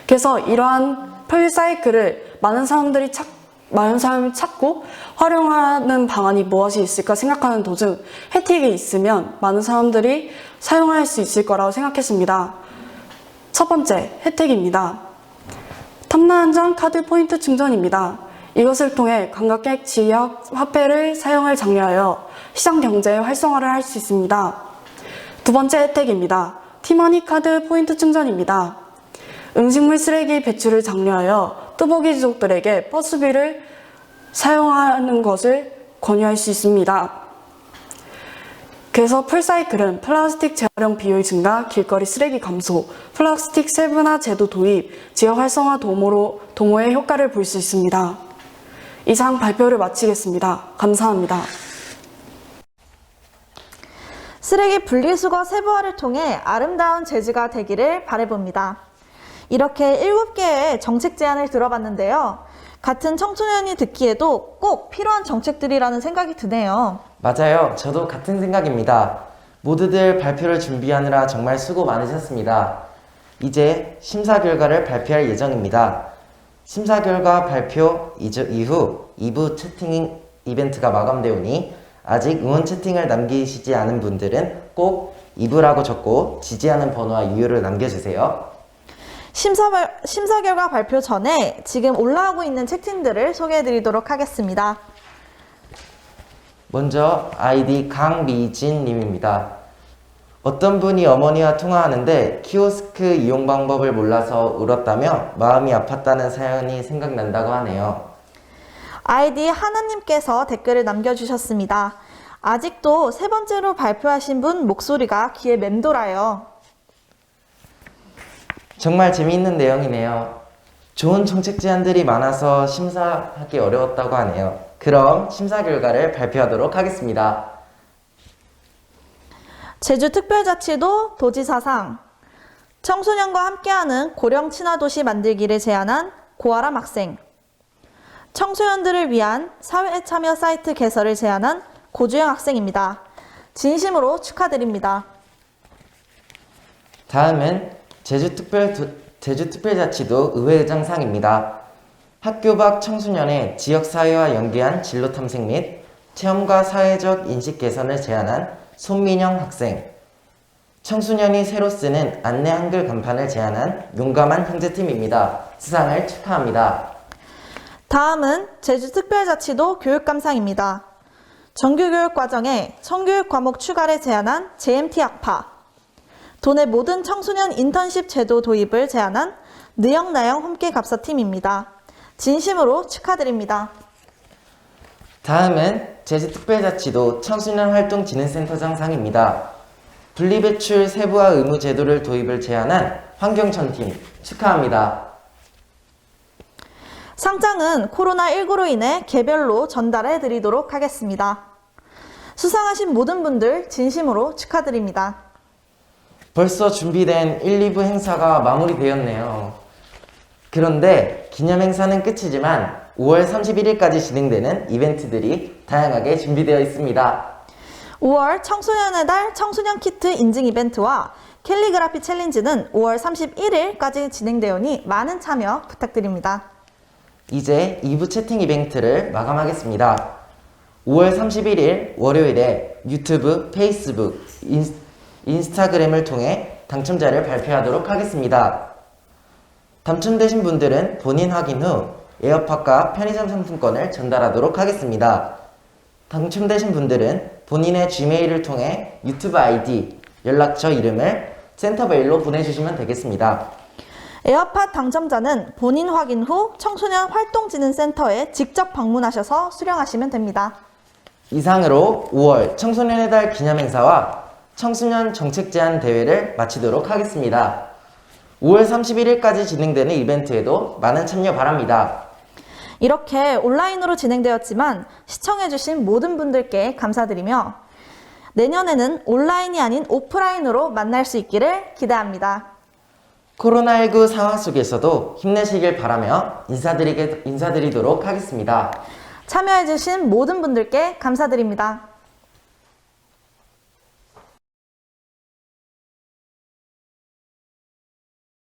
S17: 그래서 이러한 풀사이클을 많은 사람이 찾고 활용하는 방안이 무엇이 있을까 생각하는 도중 혜택이 있으면 많은 사람들이 사용할 수 있을 거라고 생각했습니다. 첫 번째, 혜택입니다. 탐나한정 카드 포인트 충전입니다. 이것을 통해 관광객 지역 화폐를 사용을 장려하여 시장 경제 활성화를 할 수 있습니다. 두 번째 혜택입니다. 티머니 카드 포인트 충전입니다. 음식물 쓰레기 배출을 장려하여 뚜벅이족들에게 버스비를 사용하는 것을 권유할 수 있습니다. 그래서 풀사이클은 플라스틱 재활용 비율 증가, 길거리 쓰레기 감소, 플라스틱 세분화 제도 도입, 지역 활성화 도모의 효과를 볼 수 있습니다. 이상 발표를 마치겠습니다. 감사합니다.
S3: 쓰레기 분리수거 세부화를 통해 아름다운 제주가 되기를 바라봅니다. 이렇게 7개의 정책 제안을 들어봤는데요. 같은 청소년이 듣기에도 꼭 필요한 정책들이라는 생각이 드네요.
S2: 맞아요. 저도 같은 생각입니다. 모두들 발표를 준비하느라 정말 수고 많으셨습니다. 이제 심사 결과를 발표할 예정입니다. 심사 결과 발표 이후 2부 채팅 이벤트가 마감되오니 아직 응원 채팅을 남기시지 않은 분들은 꼭 2부라고 적고 지지하는 번호와 이유를 남겨주세요.
S3: 심사 결과 발표 전에 지금 올라오고 있는 채팅들을 소개해드리도록 하겠습니다.
S2: 먼저 아이디 강미진 님입니다. 어떤 분이 어머니와 통화하는데 키오스크 이용 방법을 몰라서 울었다며 마음이 아팠다는 사연이 생각난다고 하네요.
S3: 아이디 하나님께서 댓글을 남겨주셨습니다. 아직도 세 번째로 발표하신 분 목소리가 귀에 맴돌아요.
S2: 정말 재미있는 내용이네요. 좋은 정책 제안들이 많아서 심사하기 어려웠다고 하네요. 그럼 심사 결과를 발표하도록 하겠습니다.
S3: 제주특별자치도 도지사상 청소년과 함께하는 고령 친화도시 만들기를 제안한 고아람 학생, 청소년들을 위한 사회 참여 사이트 개설을 제안한 고주영 학생입니다. 진심으로 축하드립니다.
S2: 다음은 제주특별자치도 의회의장상입니다. 학교 밖 청소년의 지역사회와 연계한 진로 탐색 및 체험과 사회적 인식 개선을 제안한 손민영 학생, 청소년이 새로 쓰는 안내 한글 간판을 제안한 용감한 형제팀입니다. 수상을 축하합니다.
S3: 다음은 제주특별자치도 교육감상입니다. 정규교육 과정에 성교육 과목 추가를 제안한 JMT 학파, 도내 모든 청소년 인턴십 제도 도입을 제안한 느영나영 함께갑사팀입니다. 진심으로 축하드립니다.
S2: 다음은 제주특별자치도 청소년활동진흥센터장상입니다. 분리배출 세부화 의무 제도를 도입을 제안한 환경전팀 축하합니다.
S3: 상장은 코로나19로 인해 개별로 전달해 드리도록 하겠습니다. 수상하신 모든 분들 진심으로 축하드립니다.
S2: 벌써 준비된 1, 2부 행사가 마무리되었네요. 그런데 기념행사는 끝이지만 5월 31일까지 진행되는 이벤트들이 다양하게 준비되어 있습니다.
S3: 5월 청소년의 달 청소년 키트 인증 이벤트와 캘리그라피 챌린지는 5월 31일까지 진행되오니 많은 참여 부탁드립니다.
S2: 이제 2부 채팅 이벤트를 마감하겠습니다. 5월 31일 월요일에 유튜브, 페이스북, 인스타그램을 통해 당첨자를 발표하도록 하겠습니다. 당첨되신 분들은 본인 확인 후 에어팟과 편의점 상품권을 전달하도록 하겠습니다. 당첨되신 분들은 본인의 지메일을 통해 유튜브 아이디, 연락처 이름을 센터메일로 보내주시면 되겠습니다.
S3: 에어팟 당첨자는 본인 확인 후 청소년 활동진흥센터에 직접 방문하셔서 수령하시면 됩니다.
S2: 이상으로 5월 청소년의 달 기념행사와 청소년 정책 제안 대회를 마치도록 하겠습니다. 5월 31일까지 진행되는 이벤트에도 많은 참여 바랍니다.
S3: 이렇게 온라인으로 진행되었지만 시청해주신 모든 분들께 감사드리며 내년에는 온라인이 아닌 오프라인으로 만날 수 있기를 기대합니다.
S2: 코로나19 상황 속에서도 힘내시길 바라며 인사드리도록 하겠습니다.
S3: 참여해주신 모든 분들께 감사드립니다.